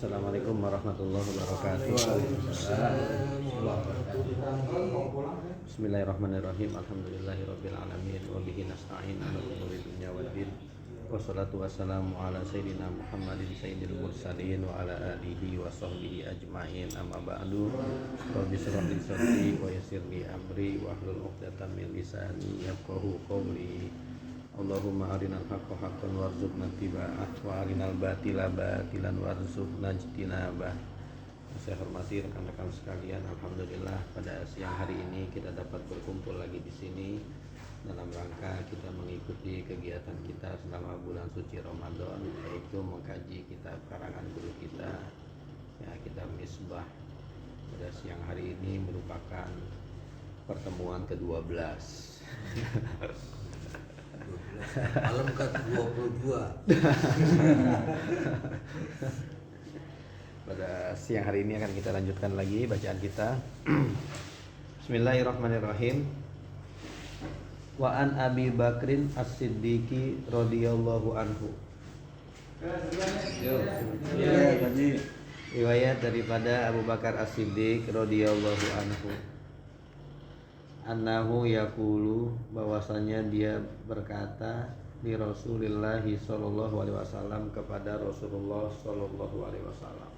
Assalamualaikum warahmatullahi wabarakatuh. Bismillahirrahmanirrahim. Alhamdulillahirabbil alamin wa bihi nasta'in ala umuri dunya waddin. Wassalatu wassalamu ala sayyidina Muhammadin sayyidil mursalin wa ala alihi wa sahbihi ajmain. Amma ba'du. Rabbi shrah li sadri wa yassir li amri wa hlul 'uqdatam min lisani yafqahu qawli. Allahumma arinal haqqa haqqan warzuqna ittiba'ah wa arinal batila batilan warzuqna ijtinabah. Saya hormati rekan-rekan sekalian, alhamdulillah pada siang hari ini kita dapat berkumpul lagi di sini dalam rangka kita mengikuti kegiatan kita selama bulan suci Ramadan, yaitu mengkaji kitab karangan guru kita, ya, kitab Misbah. Pada siang hari ini merupakan pertemuan ke-12. Malam ke-22. Pada siang hari ini akan kita lanjutkan lagi bacaan kita. Bismillahirrahmanirrahim. Wa an Abi Bakrin As-Siddiqi radhiyallahu anhu. Riwayat daripada Abu Bakar As-Siddiq radhiyallahu anhu. Annahu yaqulu, bahwasanya dia berkata di Rasulullah sallallahu alaihi wasallam, kepada Rasulullah sallallahu alaihi wasallam.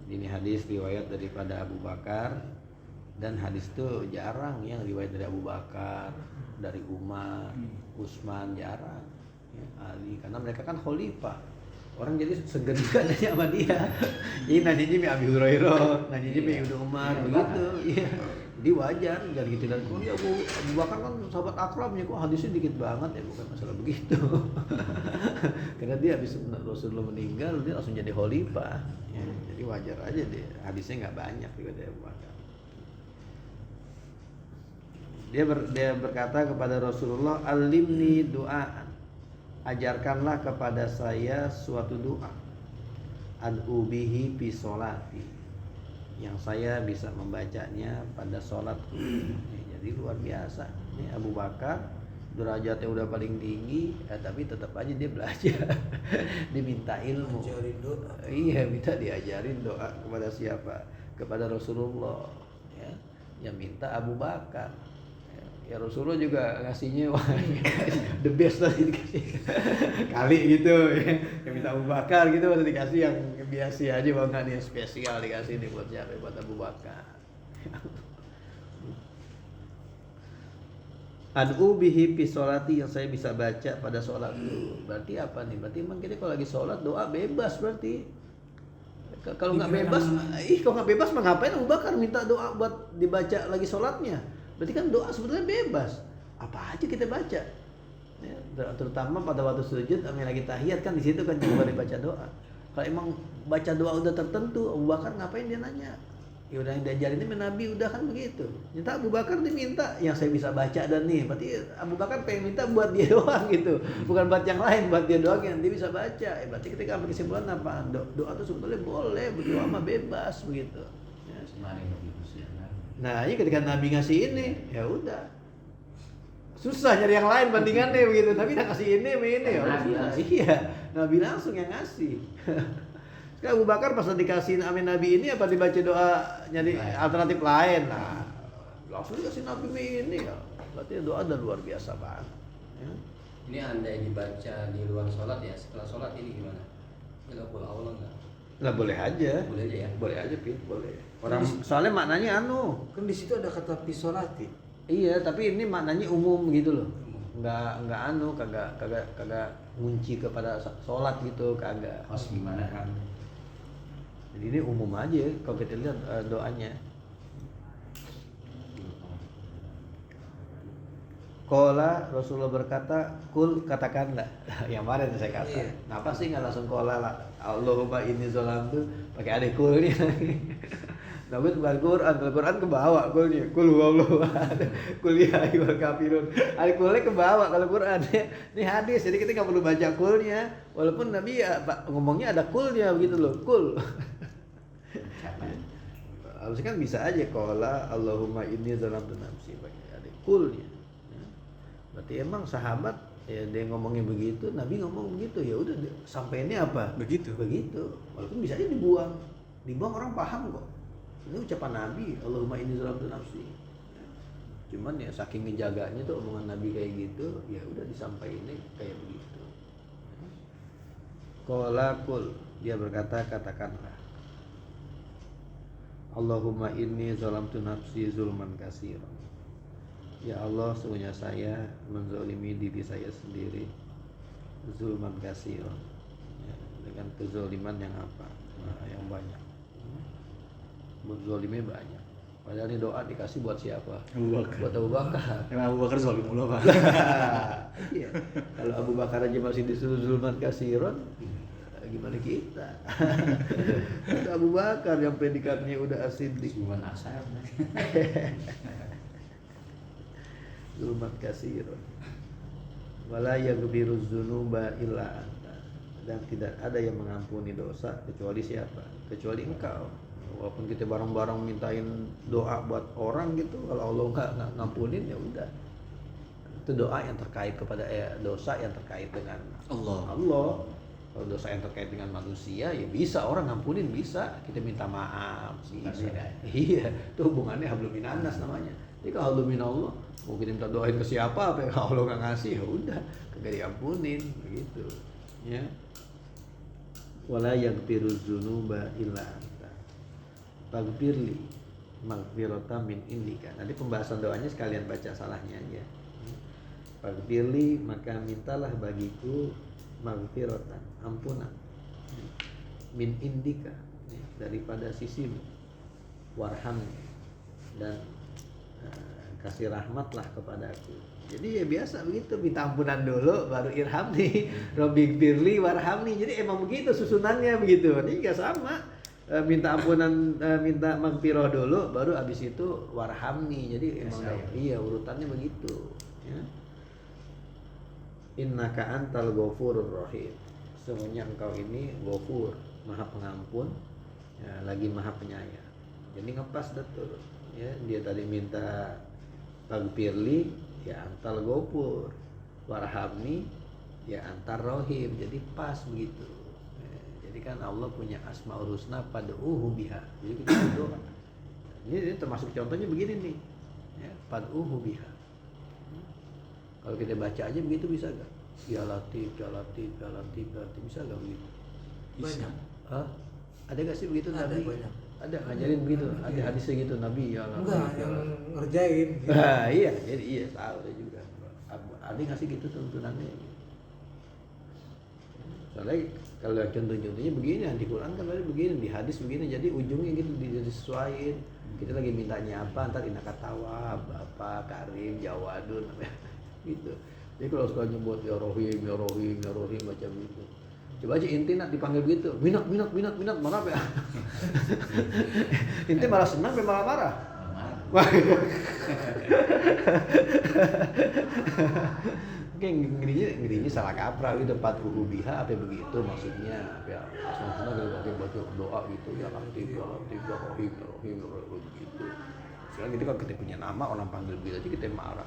Ini hadis riwayat daripada Abu Bakar, dan hadis itu jarang yang riwayat dari Abu Bakar, dari Umar, Utsman, jarang ya, Ali, karena mereka kan khalifah. Orang jadi segan juga nanya sama dia. Ini nanyanya mi Abi Hurairah, nanyanya mi Ibnu Umar, begitu. Iya. Jadi wajar, jangan gitu. Dan kok Abu Bakar kan sahabat akrabnya, kok hadisnya dikit banget ya, bukan masalah begitu. Karena dia habis Rasulullah meninggal, dia langsung jadi khalifah. Ya, jadi wajar aja dia, hadisnya nggak banyak juga dari Abu Bakar. Dia berkata kepada Rasulullah, alimni du'aan, ajarkanlah kepada saya suatu doa, an ubihi fi sholati, yang saya bisa membacanya pada sholatku. Jadi luar biasa. Ini Abu Bakar derajatnya udah paling tinggi, tapi tetap aja dia belajar. Diminta ilmu. Iya, minta diajarin doa kepada siapa? Kepada Rasulullah. Ya, yang minta Abu Bakar. Ya Rasulullah juga ngasihnya wah, the best tadi dikasih kali gitu ya. Yang minta Abu Bakar gitu masih dikasih yang biasa aja, bahkan yang spesial dikasih nih buat siapa? Buat Abu Bakar. Ad'u bihi fi sholati, yang saya bisa baca pada sholatku. Berarti apa nih? Berarti emang kita kalau lagi sholat doa bebas berarti. Kalau nggak bebas, kalau nggak bebas mah ngapain Abu Bakar minta doa buat dibaca lagi sholatnya? Berarti kan doa sebetulnya bebas, apa aja kita baca ya, terutama pada waktu sujud lagi tahiyat kan, di situ kan juga dibaca doa. Kalau emang baca doa udah tertentu, Abu Bakar ngapain dia nanya? Ya udah yang diajarin ini Nabi udah kan begitu. Minta Abu Bakar diminta yang saya bisa baca, dan nih berarti Abu Bakar pengen minta buat dia doang gitu, bukan buat yang lain, buat dia doang yang dia bisa baca. Berarti ketika ambil kesimpulan apa? Doa itu sebetulnya boleh, berdoa mah bebas begitu ya. Nah, ini ketika Nabi ngasih ini, ya udah. Susah nyari yang lain bandingannya begitu. Tapi udah kasih ini ya. Iya, Nabi langsung yang ngasih. Sekarang Abu Bakar pas dikasih amin Nabi ini, apa dibaca doa nyari alternatif lain? Nah, langsung dikasih Nabi ini ya. Berarti doa udah luar biasa banget. Ya. Ini andai dibaca di luar sholat ya, setelah sholat ini gimana? Nggak boleh Allah nggak? Lah boleh aja. Boleh aja ya? Boleh aja, Pin. Boleh. Orang soalnya maknanya Kan di situ ada kata pisolati. iya, tapi ini maknanya umum gitu loh. Enggak kagak ngunci kepada sholat gitu, kagak. Pas gimana kan? Jadi ini umum aja kalau kita lihat doanya. Qala, Rasulullah berkata, kul, katakanlah. Yang mana yang saya kata? Iya. Kenapa sih nggak langsung qala lah? Allahumma inni zalamtu, pakai ada kulnya. Tapi bukan Quran, kalau Quran kebawa kulnya. Kul huwallahu ahad, kul ya ayyuhal kafirun. Ada kulnya kebawa kalau Quran. Ini hadis, jadi kita nggak perlu baca kulnya. Walaupun Nabi ya, ngomongnya ada kulnya begitu loh, kul. Harusnya kan bisa aja qala Allahumma inni zalamtu nafsi, pakai ada kulnya. Berarti emang sahabat Ya dia ngomongnya begitu, Nabi ngomong begitu, ya udah sampainya apa? Begitu. Walaupun bisa aja dibuang orang paham kok. Ini ucapan Nabi, Allahumma inni zalamtu nafsi. Cuman ya saking ngejaganya tuh omongan Nabi kayak gitu, ya udah disampaikan kayak begitu. Qala qul, dia berkata katakanlah. Allahumma inni zalamtu nafsi zulman katsiran. Ya Allah, sesungguhnya saya menzalimi diri saya sendiri zulman katsiran. Ya, dengan kezaliman yang apa? Yang banyak. Menzalimnya banyak. Padahal ini doa dikasih buat siapa? Abu Bakar. Buat Abu Bakar. Karena Abu Bakar zalim mulu, Pak. Iya. Kalau Abu Bakar aja masih disuruh zulman katsiran, gimana kita? Itu Abu Bakar yang predikatnya udah as-siddiq. Cuman asar. Zulman katsiran. Wala yaghfiru dzunuba illa anta. Dan tidak ada yang mengampuni dosa kecuali siapa? Kecuali Engkau. Walaupun kita bareng-bareng mintain doa buat orang gitu, kalau Allah nggak ngampunin ya udah. Itu doa yang terkait kepada dosa yang terkait dengan Allah. Kalau dosa yang terkait dengan manusia ya bisa orang ngampunin, bisa kita minta maaf sih. Iya, itu hubungannya hablum minannas namanya. Jadi kalau hablum minallah mau kita minta doain ke siapa, apa yang Allah nggak ngasih ya udah kagak diampunin begitu. Ya. Wala yaghfiru dzunuba illa anta. Faghfirli maghfiratan min indika. Nanti pembahasan doanya sekalian baca salahnya aja. Faghfirli, maka mintalah bagiku maghfiratan, ampunan min indika, daripada sisimu, warhamni, dan kasih rahmatlah kepadaku. Jadi ya biasa begitu, minta ampunan dulu baru irhamni, Rabbighfirli warhamni. Jadi emang begitu susunannya begitu. Ini enggak sama. Minta ampunan, minta maghfirah dulu baru abis itu warhamni. Jadi emang iya urutannya begitu, ya. Innaka antal ghafurur rahim. Sesungguhnya engkau ini ghafur, maha pengampun, ya, lagi maha penyayang. Jadi ngepas betul. Ya, dia tadi minta faghfirli, ya antal ghafur, warhamni, ya antar rahim. Jadi pas begitu. Ya, jadi kan Allah punya asmaul husna fad'uhu biha. Jadi kita berdoa. Ini termasuk contohnya begini nih. Ya, fad'uhu biha. Kalau kita baca aja begitu bisa gak? Ya Latif, ya Latif, ya Latif, ya Latif, bisa gak begitu? Banyak. Hah? Ada gak sih begitu Ada, Nabi? banyak. Ada ngajarin begitu? Ada hadisnya gitu Nabi ya Latif. Enggak, yang ngerjain. Gitu. Iya, jadi iya tahu saya juga. Ada gak sih gitu tuntunannya? Soalnya kalau contoh-contohnya begini, di Quran kan tadi begini, di hadis begini, jadi ujungnya gitu disesuaiin. Kita lagi mintanya apa, ntar innaka tawwab, apa karim, jawadun, gitu. Jadi kalau suka nyebut ya Rohim, ya Rohim, ya Rohim macam itu. Coba aja inti nak dipanggil begitu, minat, marah ya. Inti malah senang, malah marah. Oke, ngerinya salah kaprah gitu, patruhu biha apa begitu maksudnya. Ya, asal-asal kalau baca doa gitu ya Latif, ya Latif, ya Rohim, ya Rohim, ya Rohim gitu. Sekarang gitu kalau kita punya nama orang panggil begitu aja kita marah.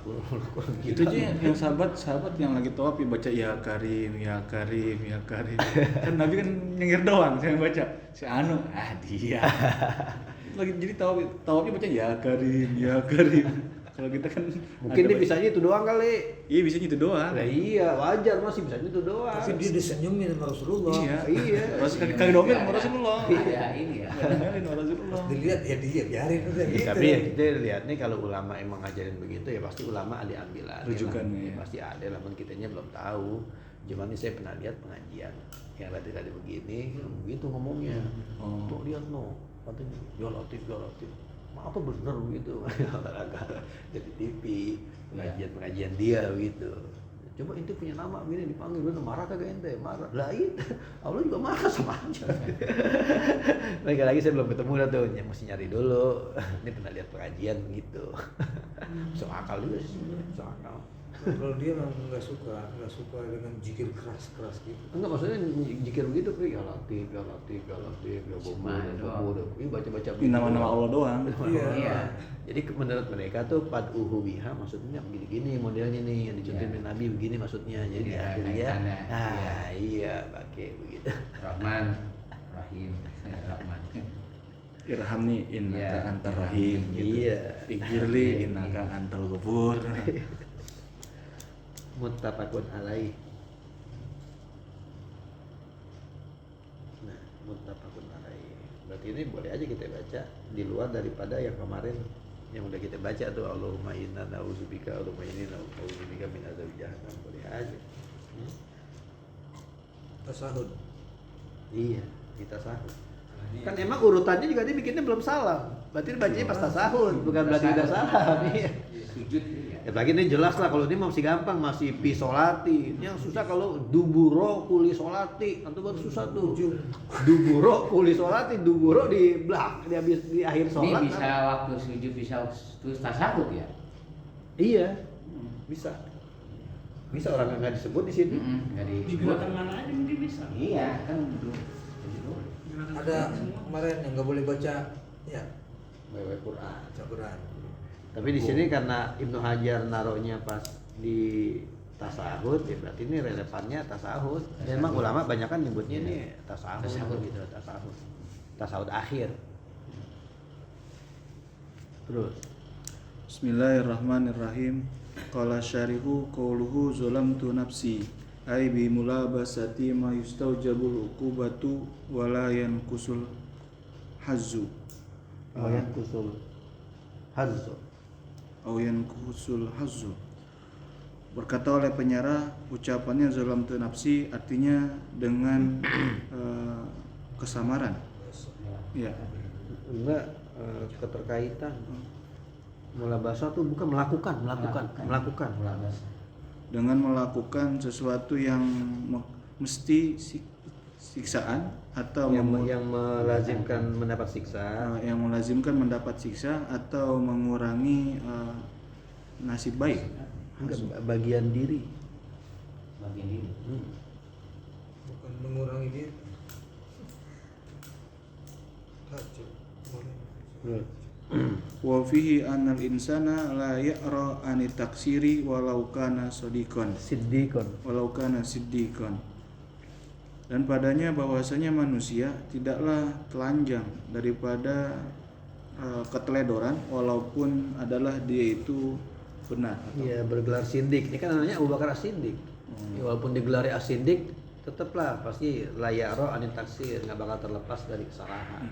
Itu aja yang sahabat yang lagi tawaf baca ya Karim, ya Karim, ya Karim. Kan Nabi kan nyengir doang, saya yang baca. Si Anu, dia. Lagi jadi tawafnya baca ya Karim, ya Karim. Kalau kita kan mungkin dia bisanya itu doang kali. Iya, bisanya itu doang. Nah, iya, wajar masih bisanya itu doang. Tapi dia disenyumin sama Rasulullah. Iya. Kagak domel sama Rasulullah. Iya, ini ya. Domelin sama Rasulullah. Dilihat ya dia biarin udah gitu. Tapi ya kita lihat nih kalau ulama emang ngajarin begitu ya pasti ulama ada ambilan. Rujukannya, Ya, ya. pasti ada lah, kitanya belum tahu. Cuman ini saya pernah lihat pengajian yang tadi begini, begitu ngomongnya. Tuh lihat katanya ya Latif. Apa bener begitu? Jadi TV pengajian dia begitu. Coba itu punya nama begini dipanggil, bener marah kagak ente? Marah. Lah itu Allah juga marah sama aja. Lagi saya belum ketemu dah tuh, mesti nyari dulu. Ini pernah lihat pengajian gitu. Masuk akal juga sih, masuk akal. Kalau dia memang nggak suka dengan zikir keras gitu. Enggak, maksudnya jikir begitu, ya latif, ya latif, ya latif, ya Cuma bobo, ini baca-baca Ini nama-nama Allah doang. Iya. Jadi menurut mereka tuh pad'uhu biha maksudnya begini-gini modelnya nih yang dicontohin Nabi begini maksudnya. Jadi Iya, akhirnya kaitannya. iya pakai begitu. Rahman, Rahim, Rahman. Irhamni innaka Iya. antar rahim gitu. Iya. Ighfirli innaka antal ghafur. Muttafaqun alaih. Nah, muttafaqun alaih. Berarti ini boleh aja kita baca di luar daripada yang kemarin yang udah kita baca tuh Allahumma inna na'udzubika Allahumma inni na'udzubika min adzabi jahannam, boleh aja. Tasahud. Iya, kita sahur. Kan emang urutannya juga dia bikinnya belum salam. Berarti bacanya pas tasahud, bukan berarti udah salam. Iya. Sujud ya. Ya lagi ini jelas lah, kalau ini masih gampang, masih pi solati. Yang susah kalau duburo kuli solati, itu baru susah tuh. Duburo kuli solati, duburo di belak, di akhir Ini sholat. bisa waktu sujud bisa terus tasahud ya. Iya, bisa. Bisa orang nggak disebut di sini. Nggak Di disebut. gerakan mana aja mungkin bisa. Iya kan dulu. Jadi dulu. Ada kemarin yang nggak boleh baca ya Bawa Quran. baca Quran. Tapi di sini karena Ibnu Hajar naruhnya pas di tasahud, ya berarti ini relevannya tasahud. Dan memang ulama banyak kan nyebutnya ini tasahud, Tasahud. gitu, tasahud. Tasahud akhir. Terus Bismillahirrahmanirrahim. Qala syarihu qauluhu zalamtu nafsi ay bi mulabasati ma yustaujabul uqubatu wa la yanqusul hazzu Wayan kusul hazzo. aw yanqusul hazzu. Berkata oleh penyarah, ucapannya zalamtu nafsi artinya dengan kesamaran. Ya. Enggak keterkaitan. Mulabasa tuh bukan melakukan. Mulabas. Dengan melakukan sesuatu yang mesti siksaan atau Yang melazimkan mendapat siksa. yang melazimkan mendapat siksa atau mengurangi nasib baik. Enggak, bagian diri. Bagian diri. Bukan mengurangi diri. Haji. Boleh. Wa fihi anal insana la ya'ra ani taksiri walau kana sadiqan. Dan padanya bahwasanya manusia tidaklah telanjang daripada keteledoran walaupun adalah dia itu benar. Iya, bergelar sindik. Ini kan namanya Abu Bakar As-Siddiq. Ya, walaupun digelari As-Siddiq, tetaplah pasti layaro anin taksir, nggak bakal terlepas dari kesalahan.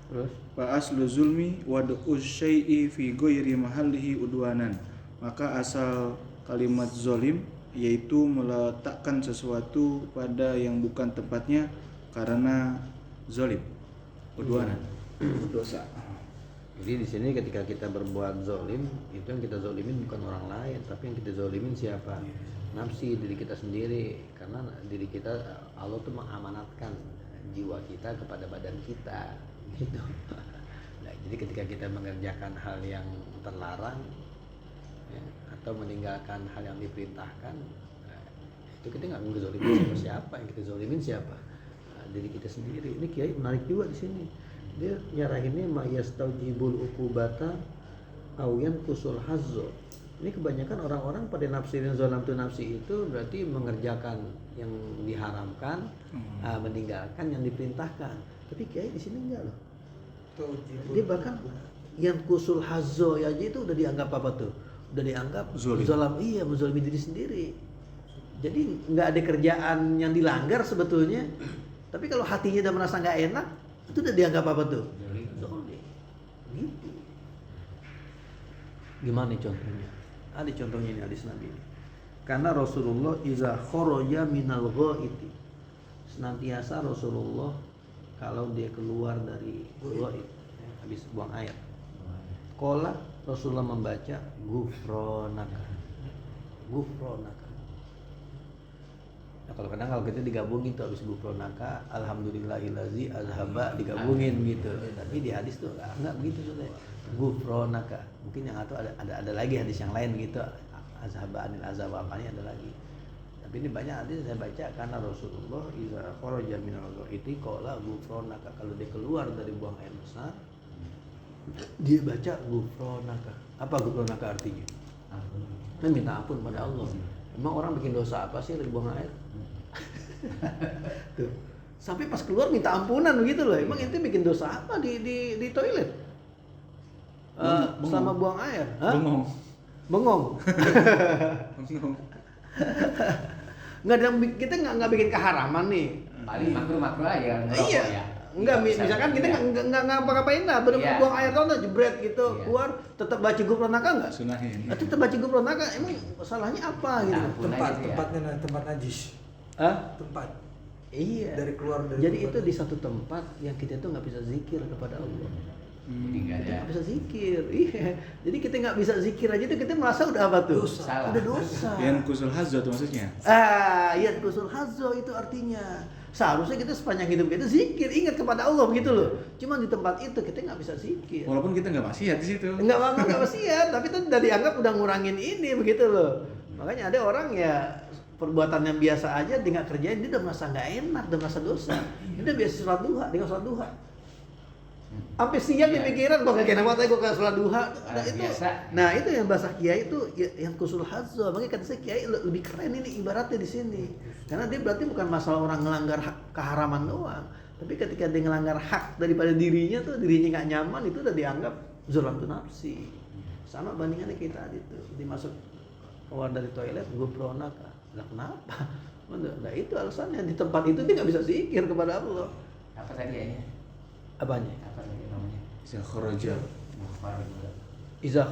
Terus Fa aslu zulmi wad'u syai'i fi ghairi mahallihi udwanan. Maka asal kalimat zolim yaitu meletakkan sesuatu pada yang bukan tempatnya karena zolim, udwanan, dosa. jadi di sini ketika kita berbuat zolim, itu yang kita zolimin bukan orang lain, tapi yang kita zolimin siapa? Nafsi, diri kita sendiri. Karena diri kita, Allah tuh mengamanatkan jiwa kita kepada badan kita, gitu. Nah, jadi ketika kita mengerjakan hal yang terlarang, ya, atau meninggalkan hal yang diperintahkan, nah, itu kita nggak ngezolimin siapa. Yang kita zolimin siapa? Nah, diri kita sendiri. Ini Kiai menarik juga di sini. Dia nyarahinnya ma yastaujibul uqubata aw yanqusul hazzo. Ini kebanyakan orang-orang pada nafsirin zalamtu nafsi itu berarti mengerjakan yang diharamkan, meninggalkan yang diperintahkan. Tapi Kiai di sini enggak loh. Dia bahkan yang kusul hazzo aja itu udah dianggap apa tuh? Udah dianggap Zolim. iya, menzalimi diri sendiri. Jadi nggak ada kerjaan yang dilanggar sebetulnya, tapi kalau hatinya udah merasa nggak enak, itu udah dianggap apa tuh? Zolim. Gitu. Gimana nih contohnya? Ada contohnya ini hadis Nabi ini. Karena Rasulullah iza kharaja minal ghaiti. Senantiasa Rasulullah kalau dia keluar dari ghaib, habis buang air. Qala Rasulullah membaca gufronaka. Gufronaka. Nah, kalau kadang kalau kita digabungin tuh habis gufronaka alhamdulillahillazi azhaba digabungin gitu. Tapi di hadis tuh enggak begitu sudah. Gufronaka. Mungkin yang atau ada lagi hadis yang lain gitu. Azhaba anil azab apanya ada lagi. Tapi ini banyak hadis saya baca karena Rasulullah iza kharaja minal ghaiti qala gufronaka. Kalau dia keluar dari buang air besar dia baca gufronaka. Apa gufronaka artinya? Kan minta ampun pada Allah. Emang orang bikin dosa apa sih dari buang air? Tuh. Sampai pas keluar minta ampunan begitu loh. Emang ente bikin dosa apa di toilet? Selama buang air? Hah? Bengong. Bengong. Kita nggak bikin keharaman nih. Paling makro aja ngerokok Iya. ya. Enggak, Bisa misalkan kita ya. nggak ngapa-ngapain lah, bener-bener Iya. buang air tau nggak, jebret gitu, Iya. keluar, tetap baca gufronaka nggak? Sunahin. Tetap baca gufronaka, emang salahnya apa gitu? Nah. Tempat, gitu ya. tempat najis. Hah? Tempat. Iya. Dari keluar dari Jadi tempat itu di satu tempat yang kita tuh nggak bisa zikir kepada Allah. Jadi nggak Kita ada. nggak bisa zikir, iya. Jadi kita nggak bisa zikir aja tuh kita merasa udah apa tuh? Dosa. Salah. Udah dosa. Yang kusul hazzo tuh maksudnya. Iya, kusul hazo itu artinya. Seharusnya kita sepanjang hidup kita zikir, ingat kepada Allah begitu loh. Cuma di tempat itu kita nggak bisa zikir. Walaupun kita nggak maksiat di situ. Nggak maksiat, tapi itu udah dianggap udah ngurangin ini begitu loh. Makanya ada orang ya perbuatan yang biasa aja dia nggak kerjain, dia udah merasa nggak enak, udah merasa dosa. Dia udah biasa sholat duha, dia nggak sholat duha. Sampai siang di pikiran kok gak enak banget gue ke sholat duha. Nah, itu. Biasa. Nah, itu yang bahasa kiai itu yang kusul hazzo. Makanya kata saya kiai lebih keren ini ibaratnya di sini. Karena dia berarti bukan masalah orang ngelanggar hak keharaman doang, tapi ketika dia ngelanggar hak daripada dirinya tuh, dirinya nggak nyaman, itu udah dianggap zulamtu nafsi. Sama bandingannya kita itu dimasuk keluar dari toilet gufronaka. Lah kenapa? Nah itu alasannya, di tempat itu dia nggak bisa zikir kepada Allah. Apa tadi ya? Apanya? Apa tadi namanya? Bisa kharaja. Iza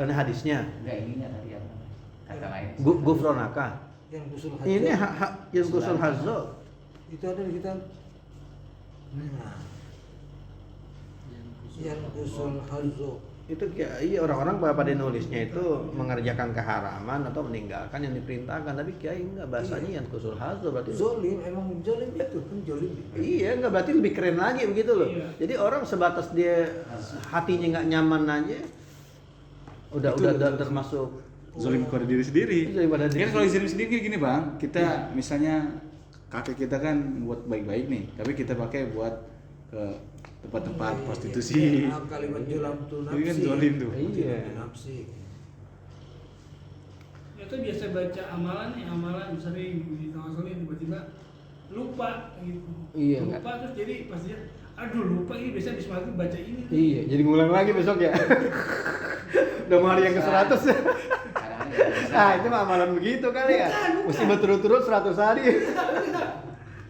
ini hadisnya Enggak ininya tadi apa namanya? Kata lain. gufronaka. yang kusul hazo. Ini yang kusul hazzo. Itu ada di kitab. Nah, yang kusul hazo. Itu iya orang-orang pada nulisnya itu mengerjakan keharaman atau meninggalkan yang diperintahkan, tapi kiai enggak, bahasanya yang kusul hazzo berarti Zolim, emang zolim itu kan zolim. iya, enggak, berarti lebih keren lagi begitu loh. Jadi orang sebatas dia hatinya nggak nyaman aja udah termasuk Zolim kepada diri sendiri. Zolim pada diri Kan kalau zolim sendiri kayak gini bang, kita misalnya kakek kita kan buat baik-baik nih, tapi kita pakai buat ke tempat-tempat prostitusi. Ya, kalimat zolamtu nafsi. Ini kan zolim tuh. Iya. Nafsi. Itu biasa baca amalan sering di tengah sore tiba-tiba lupa gitu. Iya, Lupa terus jadi pas dia aduh lupa ini biasa habis maghrib baca ini. Iya, jadi ngulang lagi besok ya. Udah mau hari yang ke-100 ya. Kadang-kadang bisa. Ah, itu mah amalan begitu kali ya. Mesti berturut-turut 100 hari.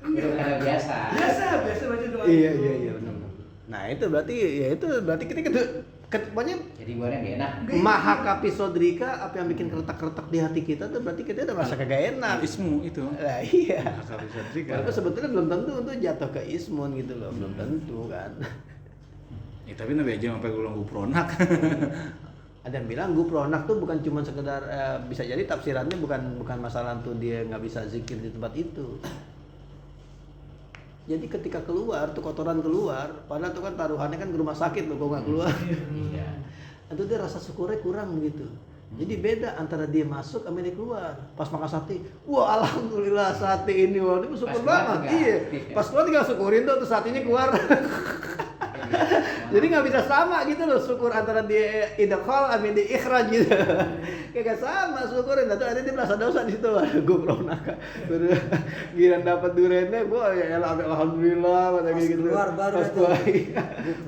Itu karena biasa. Biasa baca doa. Iya benar. Nah, itu berarti kita pokoknya Jadi buahnya gak enak. maha kapisodrika, apa yang bikin keretak-keretak di hati kita tuh berarti kita udah merasa kagak enak. Ismu itu. Lah iya. Walaupun Walaupun sebetulnya belum tentu untuk jatuh ke ismun gitu loh, belum tentu kan. Ya tapi nabi aja sampai gulung gupronak. Ada yang bilang gufronak tuh bukan cuma sekedar bisa jadi tafsirannya bukan masalah tuh dia nggak bisa zikir di tempat itu. Jadi ketika keluar tuh kotoran keluar, padahal tuh kan taruhannya kan ke rumah sakit loh, kok nggak keluar. Iya. Itu dia rasa syukurnya kurang begitu. Jadi beda antara dia masuk sama dia keluar. Pas makan sate, wah alhamdulillah sate ini, wah ini syukur Pas keluar banget. juga. Iya. Pas keluar tinggal syukurin tuh satenya keluar. Jadi nggak bisa sama gitu loh syukur antara dia idkhal sama dia ikhraj gitu. Kayak sama syukurin, atau ada dia merasa dosa di situ. Aduh, gue pernah giran dapat durennya, gue ya alhamdulillah kata Pas gitu. keluar baru Pas itu. keluar,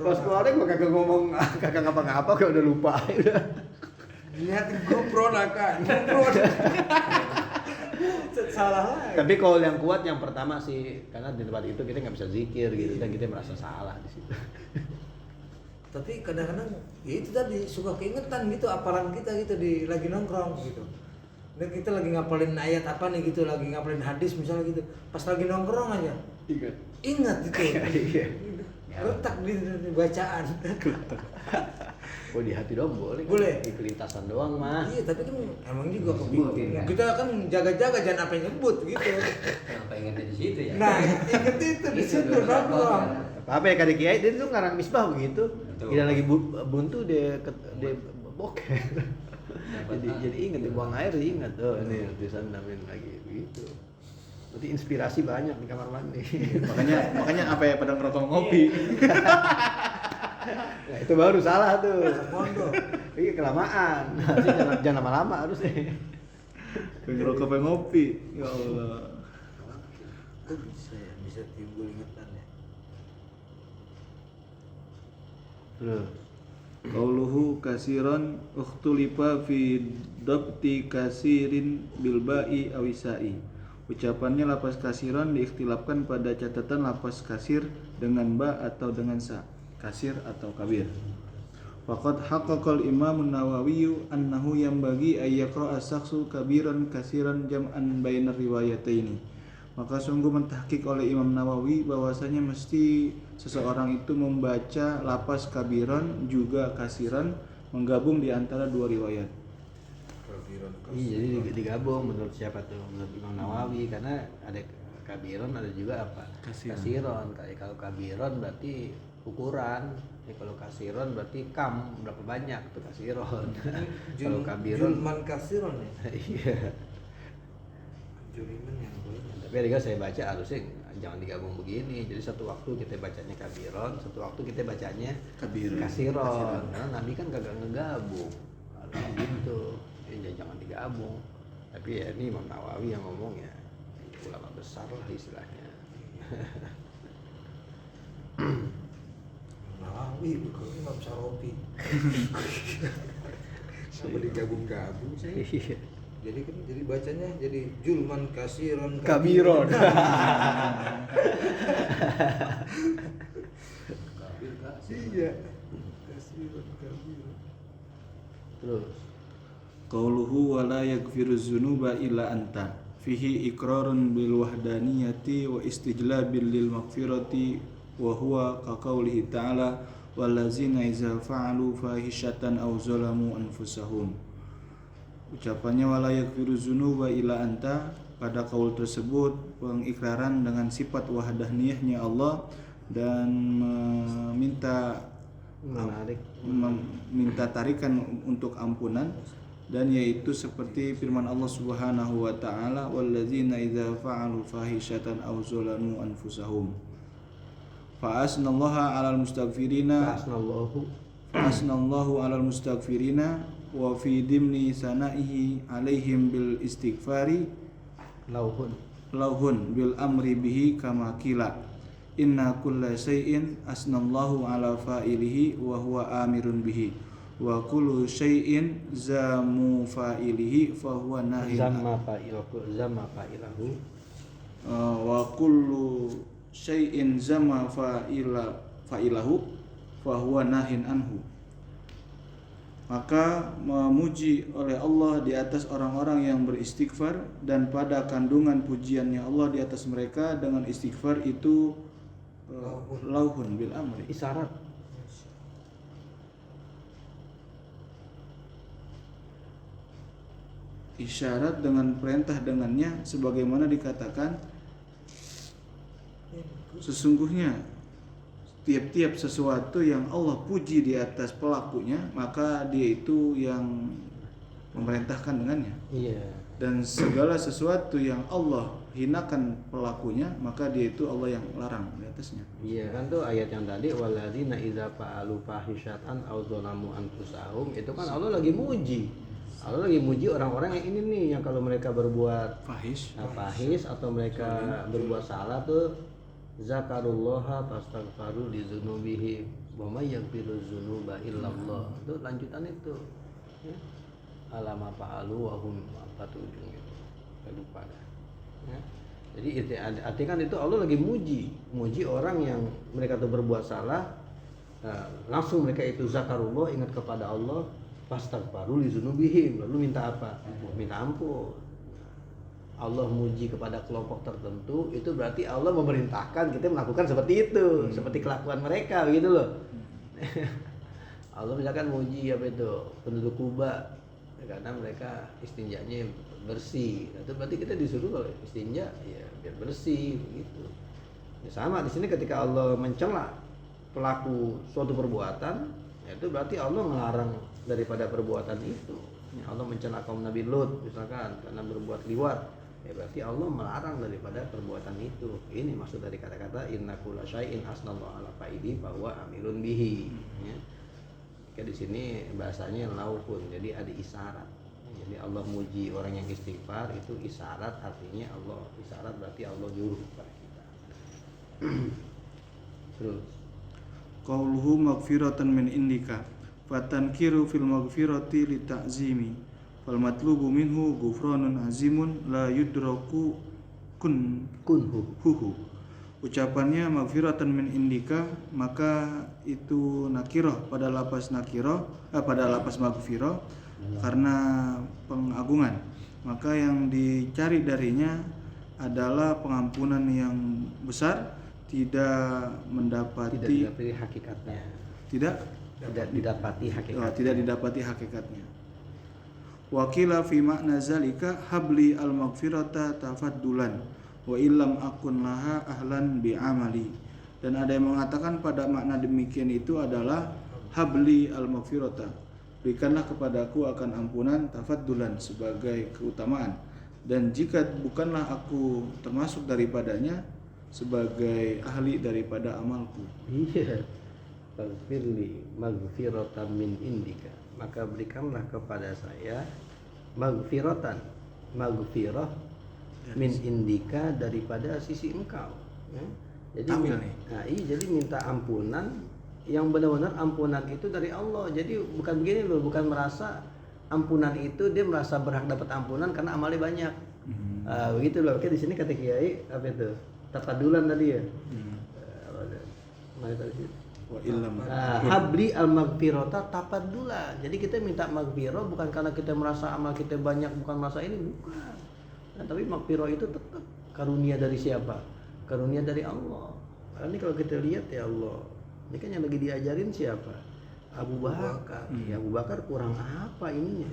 pas keluarnya gue kagak ngomong kagak ngapa-ngapa, kayak udah lupa. Udah. Lihat GoPro naka, GoPro. Salah lagi. Tapi kalau yang kuat yang pertama sih, karena di tempat itu kita nggak bisa zikir gitu dan kita merasa salah di situ. Tapi kadang-kadang ya itu tadi suka keingetan gitu apalan kita gitu di lagi nongkrong gitu. Dan kita lagi ngapalin ayat apa nih gitu, lagi ngapalin hadis misalnya gitu. Pas lagi nongkrong aja ingat gitu. Iya. Retak di bacaan. Oh di hati doang boleh. Boleh. Di kelintasan doang mah. Iya, tapi kan emang juga Sebutin, kan? kita kan jaga-jaga jangan apa yang ngebut gitu. Kenapa ingetnya di situ ya? Nah, inget itu di situ nongkrong. Apa ya kadek kiai dia tuh ngarang misbah begitu. Betul. Dia lagi buntu dia boker. Dapat jadi ingat dia buang air ingat oh ini tulisan namin lagi begitu. Berarti inspirasi banyak di kamar mandi. makanya apa ya pada ngerokok ngopi. Nah, itu baru salah tuh. Pondok. Iya kelamaan. Harusnya jangan lama-lama harus Ngerokok pengen ngopi. Ya Allah. Kok bisa timbul ingatan ya? Terus. Qauluhu kasiran ukhtulifa fi dabti kasirin bilba'i awisai. Ucapannya lapas kasiran diikhtilafkan pada catatan lapas kasir dengan ba atau dengan sa. Kasir atau kabir. Faqad haqqaqal Imam An-Nawawi annahu yanbaghi ay yaqra'a as-shakhsu kabiran kasiran jam'an bainar riwayataini. Maka sungguh mentahqiq oleh Imam Nawawi bahwasanya mesti seseorang itu membaca lapas kabiran juga kasiran menggabung di antara dua riwayat. Iya, jadi digabung menurut siapa tuh? Menurut Imam Nawawi karena ada kabiron ada juga apa? Kasiron. Kalau kabiron berarti ukuran. Ya, kalau kasiron berarti berapa banyak tuh kasiron. Kalau kabiron Julman kasiron ya. iya. Juliman yang boleh. Tapi juga saya baca harusnya jangan digabung begini. Jadi satu waktu kita bacanya kabiron, satu waktu kita bacanya kasiron. Karena Nabi kan kagak ngegabung. Harus gitu. Ya, jangan digabung. Tapi ya ini Imam Nawawi yang ngomong ya ulama besar lah istilahnya. Nawawi bukan Imam Saropi. Sama digabung-gabung saya. Iya. Jadi kan jadi bacanya jadi julman kasiron Kabiron. Iya. Kasiron kabiron. Terus Qauluhu wa la yaghfiru dzunuba illa anta. Fihi iqrarun bil wahdaniyati wa istijlabil lil maghfirati wa huwa ka qaulihi ta'ala wallazina idza fa'alu fahishatan aw zalamu anfusahum. Ucapannya wala yaghfiru dzunuba illa anta, pada kaul tersebut pengikraran dengan sifat wahdaniyahnya Allah dan meminta tarikan untuk ampunan, dan yaitu seperti firman Allah Subhanahu wa taala wallazina idza fa'alu fahishatan aw zalamu anfusahum fa asnallaha 'alal mustaghfirina fa asnallahu 'alal mustaghfirina wa fi dimni sana'ihi 'alaihim bil istighfari lauhun bil amri bihi kama qila inna kulla syai'in asnallahu 'ala fa'ilihi wa huwa amirun bihi wa kullu syai'in zamu fa'ilihi fa huwa nahin zama fa'ilahu wa kullu syai'in zama fa'ilahu fa huwa nahin anhu. Maka memuji oleh Allah di atas orang-orang yang beristighfar, dan pada kandungan pujiannya Allah di atas mereka dengan istighfar itu lauhun bil amri, isyarat. Isyarat dengan perintah dengannya, sebagaimana dikatakan sesungguhnya tiap-tiap sesuatu yang Allah puji di atas pelakunya, maka dia itu yang memerintahkan dengannya. Iya. Dan segala sesuatu yang Allah hinakan pelakunya, maka dia itu Allah yang larang di atasnya. Iya kan tuh ayat yang tadi walladzina idza fa'alu fahishatan aw dzalamu anfusahum, itu kan Allah lagi muji. Allah lagi muji orang-orang yang ini nih, yang kalau mereka berbuat fahis atau mereka berbuat salah tuh zakarullaha fastaghfaru li dzunubihim wa may yaghfiru dzunuba illallah. Itu lanjutan itu. Ya. Alama fa'alu wa hum apa tuh ujungnya itu. Saya lupa dah. Ya. Jadi itu artinya kan itu Allah lagi muji orang yang mereka tuh berbuat salah, langsung mereka itu zakarullah, ingat kepada Allah, fastaghfaru li dzunubihim, lalu minta apa? Minta ampun. Allah muji kepada kelompok tertentu, itu berarti Allah memerintahkan kita melakukan seperti itu, seperti kelakuan mereka gitu loh. Allah misalkan muji apa itu penduduk Kuba karena mereka istinjanya bersih. Nah, itu berarti kita disuruh kalau istinja ya biar bersih begitu. Ya, sama di sini ketika Allah mencela pelaku suatu perbuatan, ya itu berarti Allah melarang daripada perbuatan itu. Ya, Allah mencela kaum Nabi Lut misalkan karena berbuat liwat, ya berarti Allah melarang daripada perbuatan itu. Ini maksud dari kata-kata inna kulla syai'in asnallahu ala fa'idi bahwa amilun bihi. Ya. Di sini bahasanya laukun, jadi ada isyarat. Jadi Allah muji orang yang istighfar itu isyarat, artinya Allah isyarat berarti Allah nyuruh kepada kita. Terus qauluhu maghfiratan min indika fatankiru fil maghfirati li ta'zimi fal matlubu minhu ghufranun azimun la yudraku kunhu. Ucapannya maghfiratan min indika, maka itu nakirah pada lapas nakirah, pada lapas maghfirah karena pengagungan. Maka yang dicari darinya adalah pengampunan yang besar, tidak mendapati hakikatnya. tidak Didapati hakikatnya. tidak didapati hakikatnya. Wakila fi makna zalika habli al maghfirata tafaddulan wa illam akun laha ahlan bi amali. Dan ada yang mengatakan pada makna demikian itu adalah habli al maghfirata, berikanlah kepadaku akan ampunan tafaddulan sebagai keutamaan, dan jika bukanlah aku termasuk daripadanya sebagai ahli daripada amalku. Iya. Faghfirli maghfiratan min indika, maka berikanlah kepada saya maghfiratan, maghfirah min indika daripada sisi engkau. Ya. Jadi jadi minta ampunan yang benar-benar ampunan itu dari Allah. Jadi bukan begini loh, bukan merasa ampunan itu dia merasa berhak dapat ampunan karena amalnya banyak. Begitu loh. Oke, di sini kata Kiai apa itu? Tapadulan tadi ya. Mana tadi? Wa illam Habli al maghfirata tapadulan. Jadi kita minta maghfirah bukan karena kita merasa amal kita banyak, bukan merasa ini, bukan. Nah, tapi maghfirah itu tetap karunia dari siapa? Karunia dari Allah. Karena ini kalau kita lihat ya Allah, ini kan yang lagi diajarin siapa? Abu Bakar. Ya, Abu Bakar kurang apa ininya?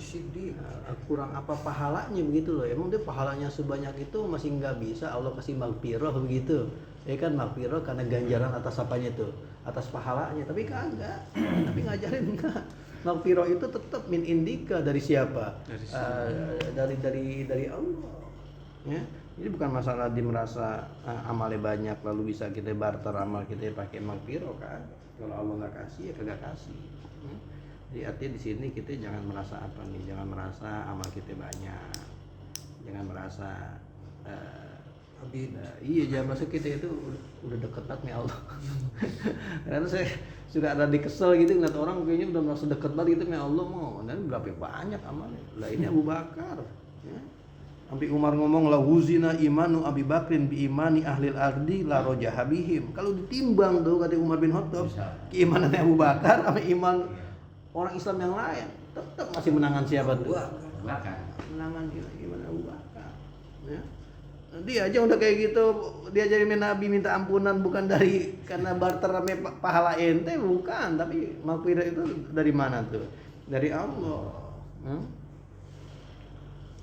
Kurang apa pahalanya begitu loh. Emang dia pahalanya sebanyak itu masih nggak bisa Allah kasih maghfirah begitu. Ya kan maghfirah karena ganjaran atas apanya itu? Atas pahalanya. Tapi kagak. Tapi ngajarin enggak. Maghfirah itu tetap min indika dari siapa? Dari Allah. Ya. Jadi bukan masalah dia merasa amalnya banyak lalu bisa kita barter amal kita pakai maghfirah kan. Kalau Allah nggak kasih ya kagak kasih. Jadi artinya di sini kita jangan merasa apa nih, jangan merasa amal kita banyak, jangan merasa iya jangan merasa kita itu udah deket banget nih Allah. Karena saya suka ada kesel gitu ngeliat orang kayaknya udah merasa deket banget gitu nih Allah mau, dan berapa banyak amalnya. Lah ini Abu Bakar. Ya. Sampai Umar ngomong la wuzina imanu Abi Bakrin bi imani ahlil ardi la rojaha bihim. Kalau ditimbang tuh kata Umar bin Khattab, keimanan Abu Bakar sama iman orang Islam yang lain, tetap masih menangan siapa tuh? Menangan iman Abu Bakar. Ya. Dia aja udah kayak gitu, dia jadi Nabi minta ampunan bukan dari karena barter pahala ente, bukan, tapi maghfirah itu dari mana tuh? Dari Allah.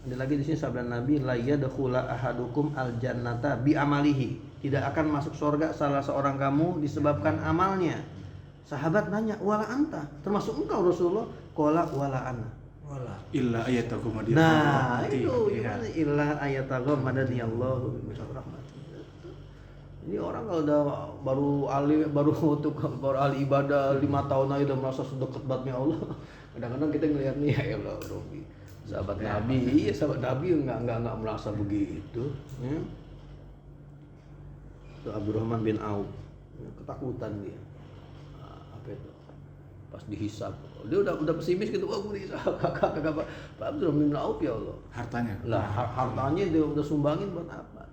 Ada lagi di sini sabda Nabi, la yadkhula ahadukum aljannata bi amalihi. Tidak akan masuk surga salah seorang kamu disebabkan amalnya. Sahabat nanya, wala anta? Termasuk engkau Rasulullah? Qala wala ana. Wala. illa ayatakum madiyah. Nah, itu gimana? Illa ayatakum madadiyallahu bi rahmat. Ini orang kalau udah baru ahli ibadah 5 tahun aja udah merasa sedekat banget ya Allah. Kadang-kadang kita ngelihat nih ya Allah, Robi. Sahabat Nabi, iya sahabat Nabi enggak merasa begitu. Ya. Itu Abdurrahman bin Auf, ketakutan dia. Apa itu? Pas dihisab, dia udah pesimis gitu, wah gue dihisab, kakak Pak Abdurrahman bin Auf ya Allah. Hartanya. Lah hartanya dia udah sumbangin buat apa?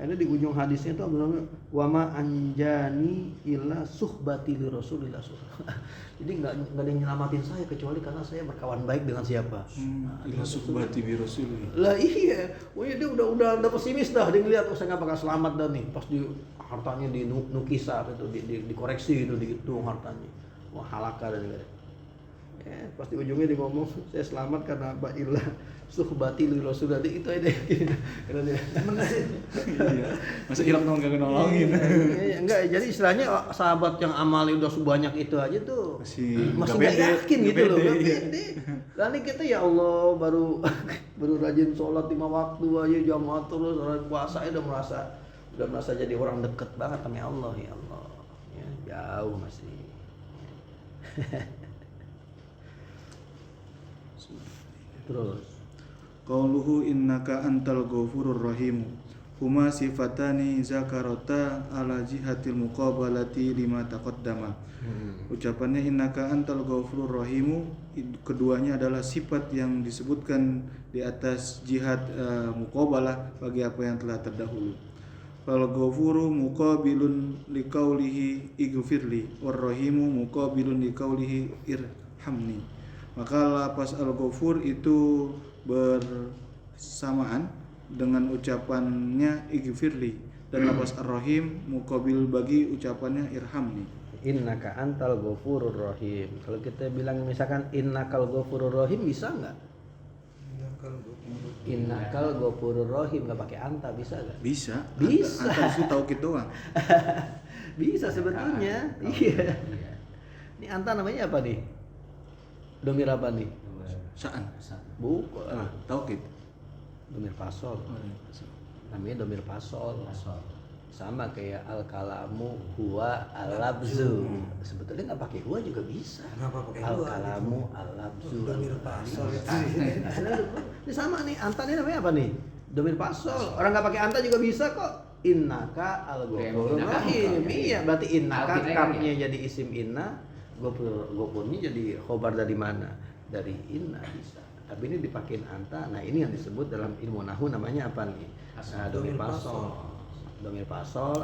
Ini di ujung hadisnya itu Abdurrahman wama anjani illa suhbati li Rasulillah. Jadi enggak ada yang nyelamatin saya kecuali karena saya berkawan baik dengan siapa? Illa suhbati bi Rasulillah. Lah iya, dia udah pesimis dah, dia ngeliat saya nggak bakal selamat dah nih. Pas di hartanya di nukisah itu dikoreksi itu dihitung hartanya. mau halaka dan lain-lain. Ya, pasti ujungnya dia ngomong saya selamat karena apa ilah suhbati li rasulullah itu aja karena dia Iya. Masa hilang dong gak nolongin. Iya, enggak jadi istilahnya sahabat yang amalnya udah sebanyak itu aja tuh Masih masih nggak nggak pede, yakin nggak gitu loh, pede, nggak iya. pede. Lalu kita ya Allah baru rajin sholat 5 waktu aja jamaah terus orang puasa udah merasa jadi orang deket banget sama Allah ya Allah. Ya, jauh masih. Terus Qauluhu innaka antal ghafurur rahim. Huma sifatani zakarata ala jihatil muqabalati lima taqaddama. Ucapannya innaka antal ghafurur rahimu, keduanya adalah sifat yang disebutkan di atas jihad muqabalah bagi apa yang telah terdahulu. Fal ghafuru muqabilun liqaulihi ighfirli war rahimu muqabilun liqaulihi irhamni. Maka lafaz al-ghafur itu bersamaan dengan ucapannya ighfirli, dan lafaz ar-rahim muqabil bagi ucapannya irhamni. innaka antal ghafurur rahim. Kalau kita bilang misalkan innakal ghafurur rahim bisa nggak? Innakal ghafurur rahim nggak pakai anta bisa nggak? Bisa. Bisa. Atau itu taukid doang. Bisa sebetulnya. Iya. Iya. Ini anta namanya apa nih? Domir apa nih? Saan. Bukan. Taukid. Domir fasol. Namanya domir fasol. Asal. Sama kayak al kalamu huwa al labzu. Sebetulnya nggak pakai huwa juga bisa. Kenapa pakai Al huwa? kalamu al labzu. Domir pasal itu. Ini sama nih, anta ini namanya apa nih? Domir fasol. Orang nggak pakai anta juga bisa kok. Innaka al ghafurur Innaka rahim. mufrad. Iya, berarti innaka Alkitab kapnya ya? jadi isim inna, ghafurnya jadi khobar dari mana? Dari inna bisa. Tapi ini dipakein anta. Nah, ini yang disebut dalam ilmu nahu namanya apa nih? Nah, domir Domir fasol. Domir fasol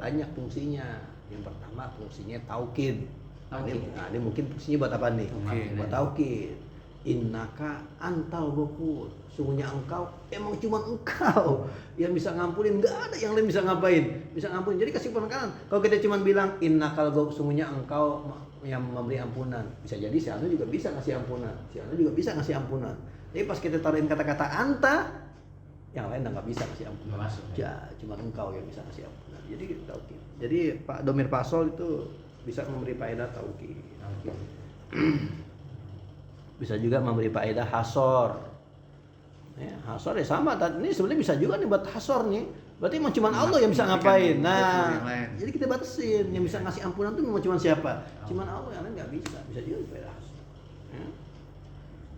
banyak fungsinya. Yang pertama fungsinya taukid. Nah, ini mungkin fungsinya buat apa nih? Buat taukid. Innaka antal ghafur. Sungguhnya engkau emang cuma engkau yang bisa ngampunin, nggak ada yang lain bisa ngapain, bisa ngampunin. Jadi kasih penekanan. Kalau kita cuma bilang innakal ghafur, sungguhnya engkau yang memberi ampunan, bisa jadi si anu juga bisa ngasih ampunan, si anu juga bisa ngasih ampunan. Jadi pas kita taruhin kata-kata anta, yang lain nggak bisa ngasih ampunan. Nggak masuk, Ya, cuma engkau yang bisa ngasih ampunan. Jadi taukid. Jadi Pak domir pasol itu bisa memberi faedah taukid. Bisa juga memberi faedah hasor. Ya, hasor ya sama. Ini sebenarnya bisa juga nih buat hasor nih. Berarti emang cuma Allah yang bisa ngapain. Nah, yang lain. jadi kita batasin yang bisa ngasih ampunan tuh memang cuma siapa? Cuma Allah, yang lain nggak bisa. Bisa juga faedah hasor. Ya.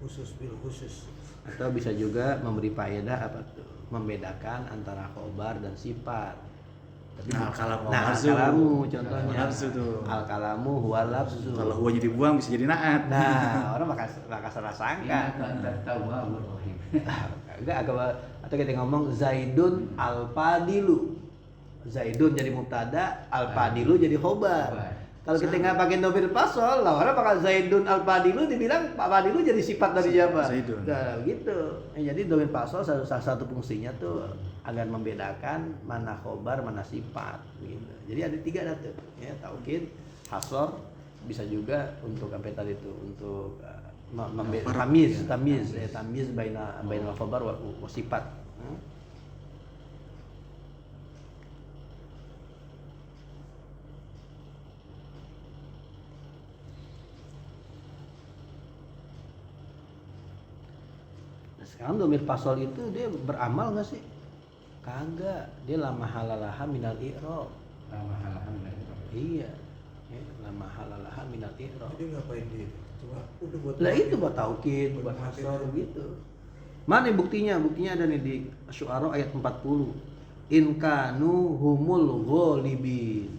Khusus bil khusus. Atau bisa juga memberi faedah apa tuh? Membedakan antara khobar dan sifat. Tapi Al-kalamu nah, labzu. al-kalamu contohnya. Labzu tuh. Al-kalamu huwa labzu. Kalau huwanya dibuang bisa jadi naat. Nah, orang bakal salah sangka. Tawwabur-rahim. Enggak, atau kita ngomong Zaidun al-Fadilu. Zaidun jadi mubtada, al-Fadilu jadi khobar. Kalau kita nggak pakai domir fasol, lah orang bakal Zaidun al-Fadilu dibilang Pak Fadilu jadi sifat dari siapa? Zaidun. Nah, gitu. Jadi domir fasol salah satu fungsinya tuh agar membedakan mana khobar, mana sifat. Gitu. Jadi ada 3 dah tuh. Ya, taukid, hasor, bisa juga untuk apa tadi itu untuk tamiz bainal khabar wa sifat. Nah, sekarang domir fasol itu dia beramal nggak sih? Kagak, dia la mahalalaha minal i'rab. Iya. Ya, la mahalalaha minal i'rab. Jadi ngapain dia? Cuma udah buat. Lah itu buat taukid, buat hasor gitu. Mana buktinya? Buktinya ada nih di Syu'ara ayat 40. In kanu humul ghalibin.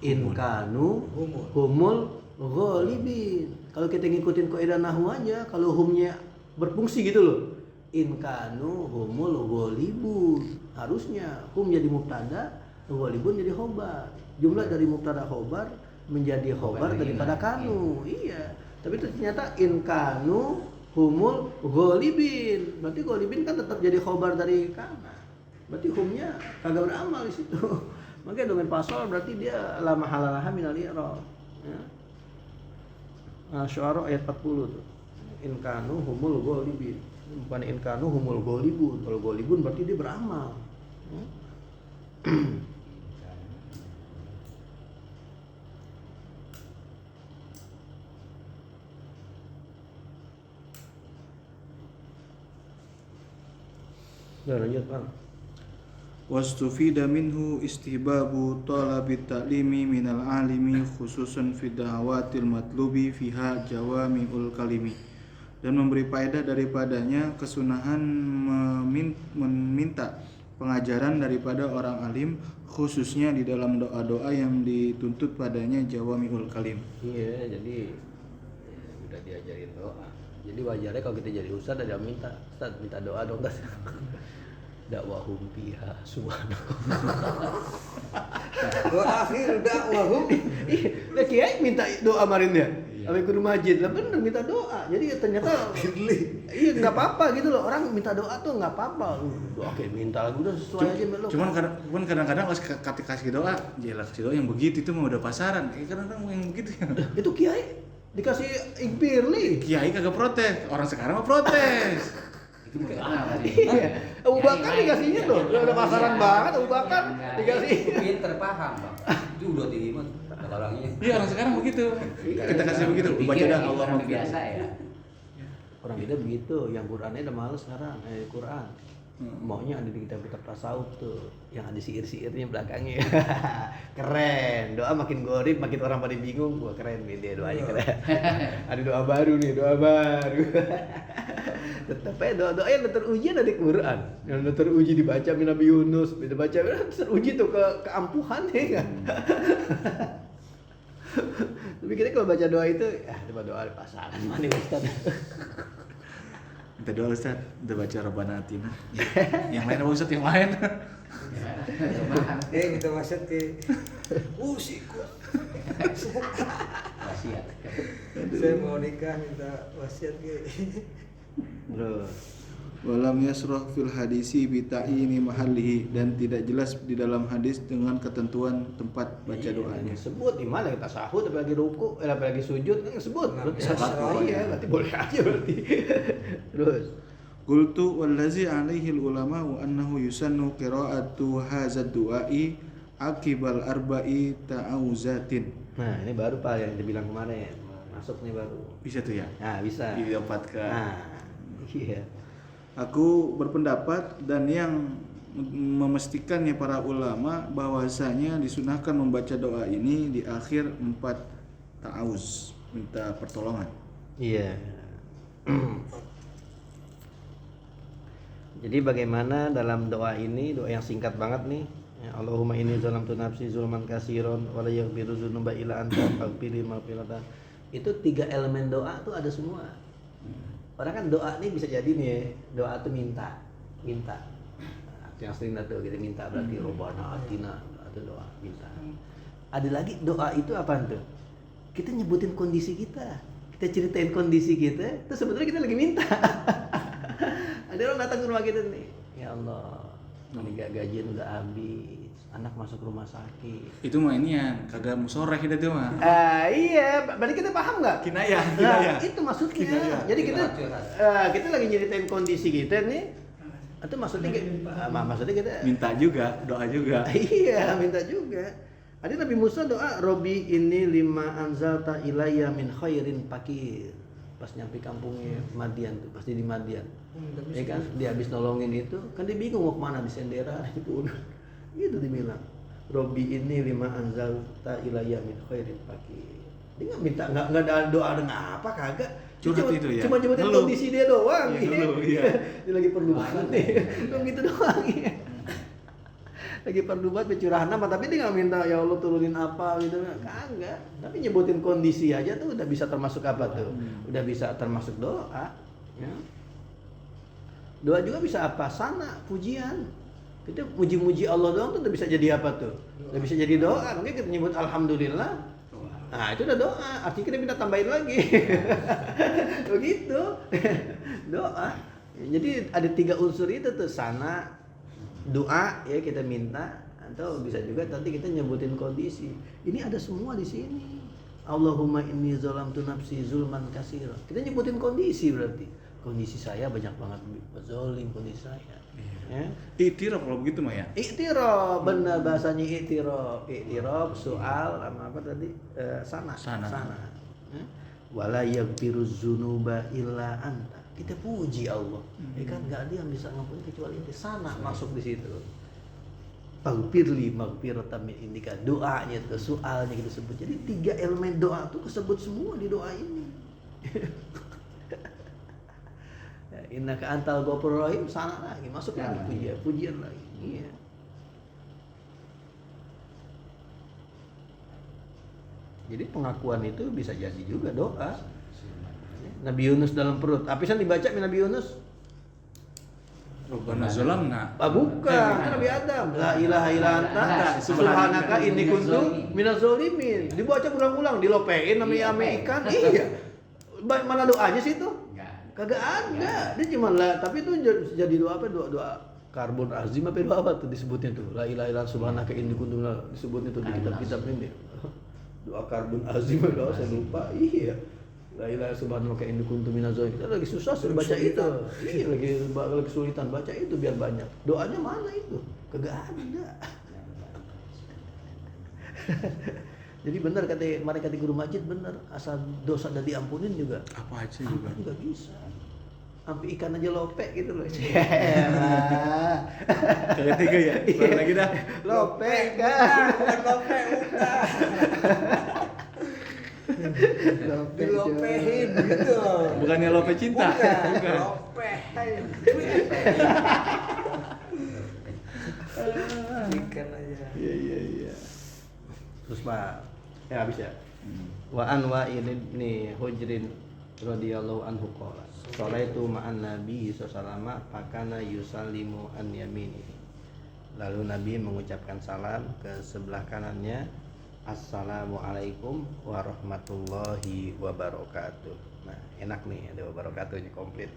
In kanu humul ghalibin. Kalau kita ngikutin kaidah nahwu aja, kalau humnya berfungsi gitu loh. In kanu humul ghalibun. Harusnya hum jadi mubtada, ghalibun jadi khobar. Jumlah dari mubtada khobar menjadi khobar daripada kanu. Iya. Tapi ternyata in kanu humul ghalibin. Berarti ghalibin kan tetap jadi khobar dari kana. Berarti humnya kagak beramal di situ. Makanya domir fasol berarti dia la mahalalaha minal i'rab. Ya. Syu'ara ayat 40 tuh. In kanu humul ghalibin. Bukan in kanu humul ghalibun. Kalau ghalibun berarti dia beramal. Udah lanjut Bang. Wastufida minhu istihbabu talabit ta'limi minal alimi khususan fi da'awatil matlubi fiha jawami'ul kalimi. Dan memberi faedah daripadanya kesunahan meminta pengajaran daripada orang alim khususnya di dalam doa-doa yang dituntut padanya jawami'ul kalim. Iya, jadi udah diajarin doa. Jadi wajarnya kalau kita jadi ustaz ada yang minta, Ustaz minta doa dong Ustaz. Dakwahum fiha subhanallah. Wa akhir da'wahum Lah kiai minta doa kemarin dia. Sampai ke rumah masjid. Lah bener minta doa. Jadi ternyata iya enggak apa-apa gitu loh. Orang minta doa tuh enggak apa-apa. Oke, minta lagi udah sesuai aja sama lo. Cuman kadang-kadang pas kasih doa, jelas kasih doa yang begitu itu mah udah pasaran. Kadang-kadang yang begitu ya. Itu kiai dikasih igbirli. Kiai kagak protes, orang sekarang mah protes. Itu mau apa sih? Iya. Abu Bakar dikasihnya tuh. Udah pasaran banget Abu Bakar dikasih. Pinter paham bang. Itu udah tinggi banget orangnya. Iya orang sekarang begitu. Kita kasih begitu, baca dah Allah orang biasa ya. Orang kita begitu, yang Qur'annya udah males sekarang, Quran. Maunya ada di kitab-kitab tasawuf tuh, yang ada siir-siirnya belakangnya. Keren, doa makin gorib, makin orang pada bingung. Wah keren nih doanya keren. Ada doa baru nih, doa baru. Tetap aja doa-doa yang teruji ada di Quran. Yang teruji dibaca Nabi Yunus, dibaca teruji tuh keampuhan ya kan. Tapi kita kalau baca doa itu, coba doa pasangan mana Ustaz? Minta doa Ustaz, udah baca Rabbana Atina. Yang lain apa Ustaz yang lain? kita wasiat ke usiku. Wasiat. Saya mau nikah minta wasiat ke. Bro, Walam yasrah fil hadisi bita'ini mahallihi, dan tidak jelas di dalam hadis dengan ketentuan tempat baca doanya. sebut di mana kita sahut apalagi ruku, apalagi sujud kan sebut. Nah, Berarti bisa iya, berarti boleh aja berarti. Terus Qultu wallazi alaihi ulama wa annahu yusannu qira'atu hadzal du'ai aqibal arba'i ta'awuzatin. nah, ini baru Pak yang dibilang kemarin. Masuk nih baru. Bisa tuh ya? Nah, bisa. Didapatkan. Nah, iya. Aku berpendapat dan yang memestikannya para ulama bahwasanya disunahkan membaca doa ini di akhir 4 ta'awuz, minta pertolongan. Iya. Jadi bagaimana dalam doa ini, doa yang singkat banget nih. Ya, Allahumma inni zalamtu nafsi zulman katsiran wa la yaghfiru dzunuba illa anta faghfirli maghfiratan. Itu 3 elemen doa tuh ada semua. Orang kan doa nih bisa jadi nih, doa tuh minta. Yang sering tuh kita minta berarti Rabbana Atina, atau doa minta. Ada lagi doa itu apa tuh? Kita nyebutin kondisi kita ceritain kondisi kita, itu sebetulnya kita lagi minta. Ada orang datang ke rumah kita nih, ya Allah, ini gajian udah habis, anak masuk rumah sakit. Itu mah ini ya, kagak musoreh itu mah. Iya, berarti kita paham nggak? Kinayah. Nah, itu maksudnya. Kinayah. Jadi kita lagi nyeritain kondisi kita nih. Itu maksudnya kita Minta juga, doa juga. iya, minta juga. Ada Nabi Musa doa, Robi ini lima anzalta ilayya min khairin pakir. Pas nyampe kampungnya Madian tuh, pasti di Madian. Ya kan, dia habis nolongin itu, kan dia bingung mau kemana, di Sendera itu. Gitu dibilang. Robi ini lima anzalta ilayya min khairin pakir. Dia nggak minta, nggak ada doa dengan apa kagak. Curhat itu ya? Cuma nyebutin Ngeluh. kondisi dia doang. Iya, ngeluh, iya. Dia lagi perlu banget nih. Cuma gitu doang. Ya. Lagi perlu banget pencurahan nama, tapi dia nggak minta ya Allah turunin apa gitu, kagak. Tapi nyebutin kondisi aja tuh udah bisa termasuk apa tuh? Udah bisa termasuk doa. Ya. Doa juga bisa apa? Sana, pujian. Kita muji-muji Allah doang tuh udah bisa jadi apa tuh? Udah bisa jadi doa. Mungkin kita nyebut alhamdulillah. Nah itu udah doa. Artinya kita minta tambahin lagi. Begitu. Doa. Jadi ada 3 unsur itu tuh, sana, doa ya kita minta, atau bisa juga nanti kita nyebutin kondisi. Ini ada semua di sini. Allahumma inni zalamtu nafsi zulman katsira. Kita nyebutin kondisi berarti. Kondisi saya banyak banget zalim kondisi saya. Ya. Iktiraf kalau begitu mah ya. Iktiraf, benar bahasanya iktiraf. Iktiraf soal apa tadi? Sana. Ya. Wala yaghfiruz dzunuba illa anta. Kita puji Allah. Ya kan enggak ada yang bisa ngampuni kecuali Ente. Sana masuk di situ. Faghfirli maghfiratan min indika. Doanya itu, soalnya kita sebut. Jadi 3 elemen doa itu kesebut semua di doa ini. Innaka antal ghafurur rahim, sana lagi masuk lagi pujian lagi. Iya. Jadi pengakuan itu bisa jadi juga doa. Nabi Yunus dalam perut. Apa sih dibaca Nabi Yunus? Rabbana zalamna. Bukan, kan Nabi Adam. La ilaha illa anta subhanaka inni kuntu minaz zalimin. Dibaca ulang-ulang, dilopein namanya ame ikan. Iya. Mana doanya sih itu? Kagak ada. Dia cuma lah, tapi itu jadi doa apa? Doa karbon azim apa doa apa tuh disebutnya tuh? La ilaha illa subhanaka inni kuntu disebutnya tuh di kitab-kitab ini. Doa karbon azim doa saya lupa. Iya. La ilaha subhanaka inni kuntu minaz zalimin. Kita lagi susah suruh baca itu. Iya, lagi kesulitan baca itu biar banyak. Doanya mana itu? Kagak ada. Jadi benar kata mereka di guru masjid, benar, asal dosa udah diampunin juga Apa aja juga. juga bisa. Sampai ikan aja lope gitu loh. Kayak tiga ya. Baru lagi dah. Lope kan. Lope udah. Dilopehin gitu. Bukannya lope cinta. Bukan. Lopehin. Ikan aja. Iya. Terus Pak, ya habis ya. Wa an wa ini Hujrin radhiyallahu anhu qala. Shalaitu ma'an Nabi sallallahu fakana yusallimu an yaminihi. Lalu Nabi mengucapkan salam ke sebelah kanannya. Assalamualaikum warahmatullahi wabarakatuh. Nah, enak nih ada wabarakatuhnya komplit.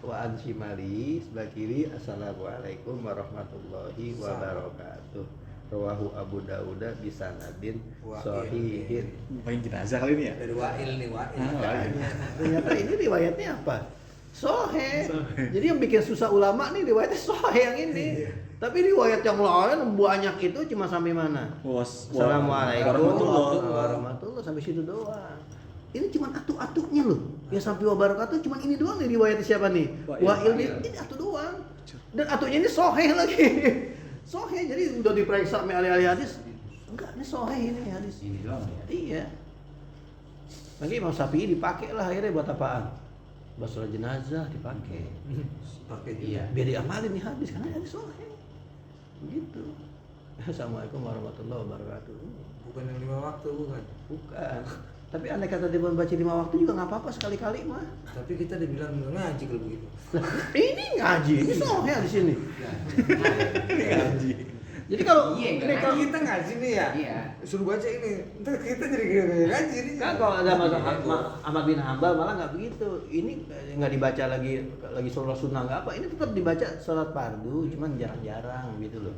Wa an shimali sebelah kiri. Assalamualaikum warahmatullahi wabarakatuh. Rawahu Abu Dawud bisanadin sahihin. Paling jenazah kali ini ya. Dari Wa'il nih, Wa'il. Ternyata ini riwayatnya apa? Sohe. Jadi yang bikin susah ulama nih riwayatnya sohe yang ini. Tapi riwayat yang lain banyak itu cuma sampai mana? Assalamualaikum warahmatullahi sampai situ doang. Ini cuma atu-atunya loh. Ya sampai wabarakatuh cuma ini doang nih riwayatnya siapa nih? Wa'il ini atu doang. Dan atunya ini sohe lagi. Sohe, jadi udah diperiksa sama ahli-ahli hadis. Enggak, ini sohe ini hadis. Ini doang ya. Iya. Lagi Imam Syafi'i dipakai lah akhirnya buat apaan? Buat sholat jenazah dipakai. Pakai Iya. Biar diamalin nih hadis karena hadis sohe. Begitu. Assalamualaikum warahmatullahi wabarakatuh. Bukan yang 5 waktu, bukan. Bukan. Tapi andai kata dia membaca 5 waktu juga nggak apa-apa sekali-kali mah. Tapi kita dibilang ngaji kalau begitu. Ini ngaji, ini sohe di sini. Ngaji. Jadi kalau Iya, ini kalau Kita ngaji nih ya. Iya. Suruh baca ini. Ntar kita jadi ngaji nih. kan kalau ada Ahmad bin Hambal malah nggak begitu. Ini nggak dibaca lagi sholat sunnah nggak apa. Ini tetap dibaca sholat fardu, cuman jarang-jarang gitu loh.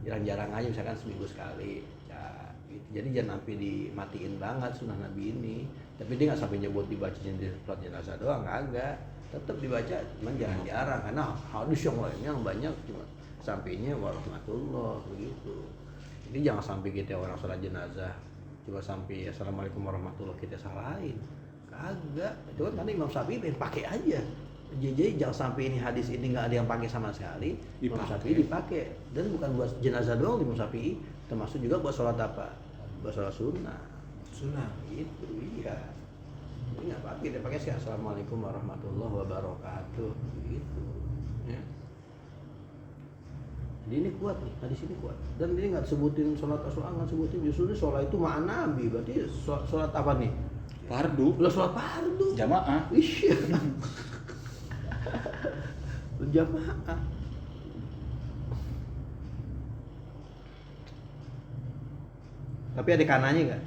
Jarang-jarang aja misalkan seminggu sekali. Ya, gitu. Jadi jangan sampai dimatiin banget sunnah Nabi ini. Tapi dia nggak sampai nyebut dibaca di sholat jenazah doang, nggak. Tetap dibaca, cuman jarang-jarang karena hadis yang lainnya yang banyak cuma sampainya warahmatullah begitu. Jadi jangan sampai kita orang sholat jenazah cuma sampai assalamualaikum warahmatullah kita salahin. Kagak. Itu kan karena Imam Syafi'i pengen pakai aja. Jadi jangan sampai ini hadis ini nggak ada yang pakai sama sekali. Imam Syafi'i dipakai dan bukan buat jenazah doang Imam Syafi'i, termasuk juga buat sholat apa? Buat sholat sunnah. Sunnah. Itu iya. Ini nggak pakai, dia pakai sih assalamualaikum warahmatullahi wabarakatuh gitu. Ya. Jadi ini kuat nih, hadis ini kuat. Dan ini nggak sebutin sholat aswa, nggak sebutin justru ini sholat itu makna Nabi. Berarti sholat apa nih? Fardu. Lah sholat fardu. Jamaah. Iya. Jamaah. Tapi ada kanannya nggak?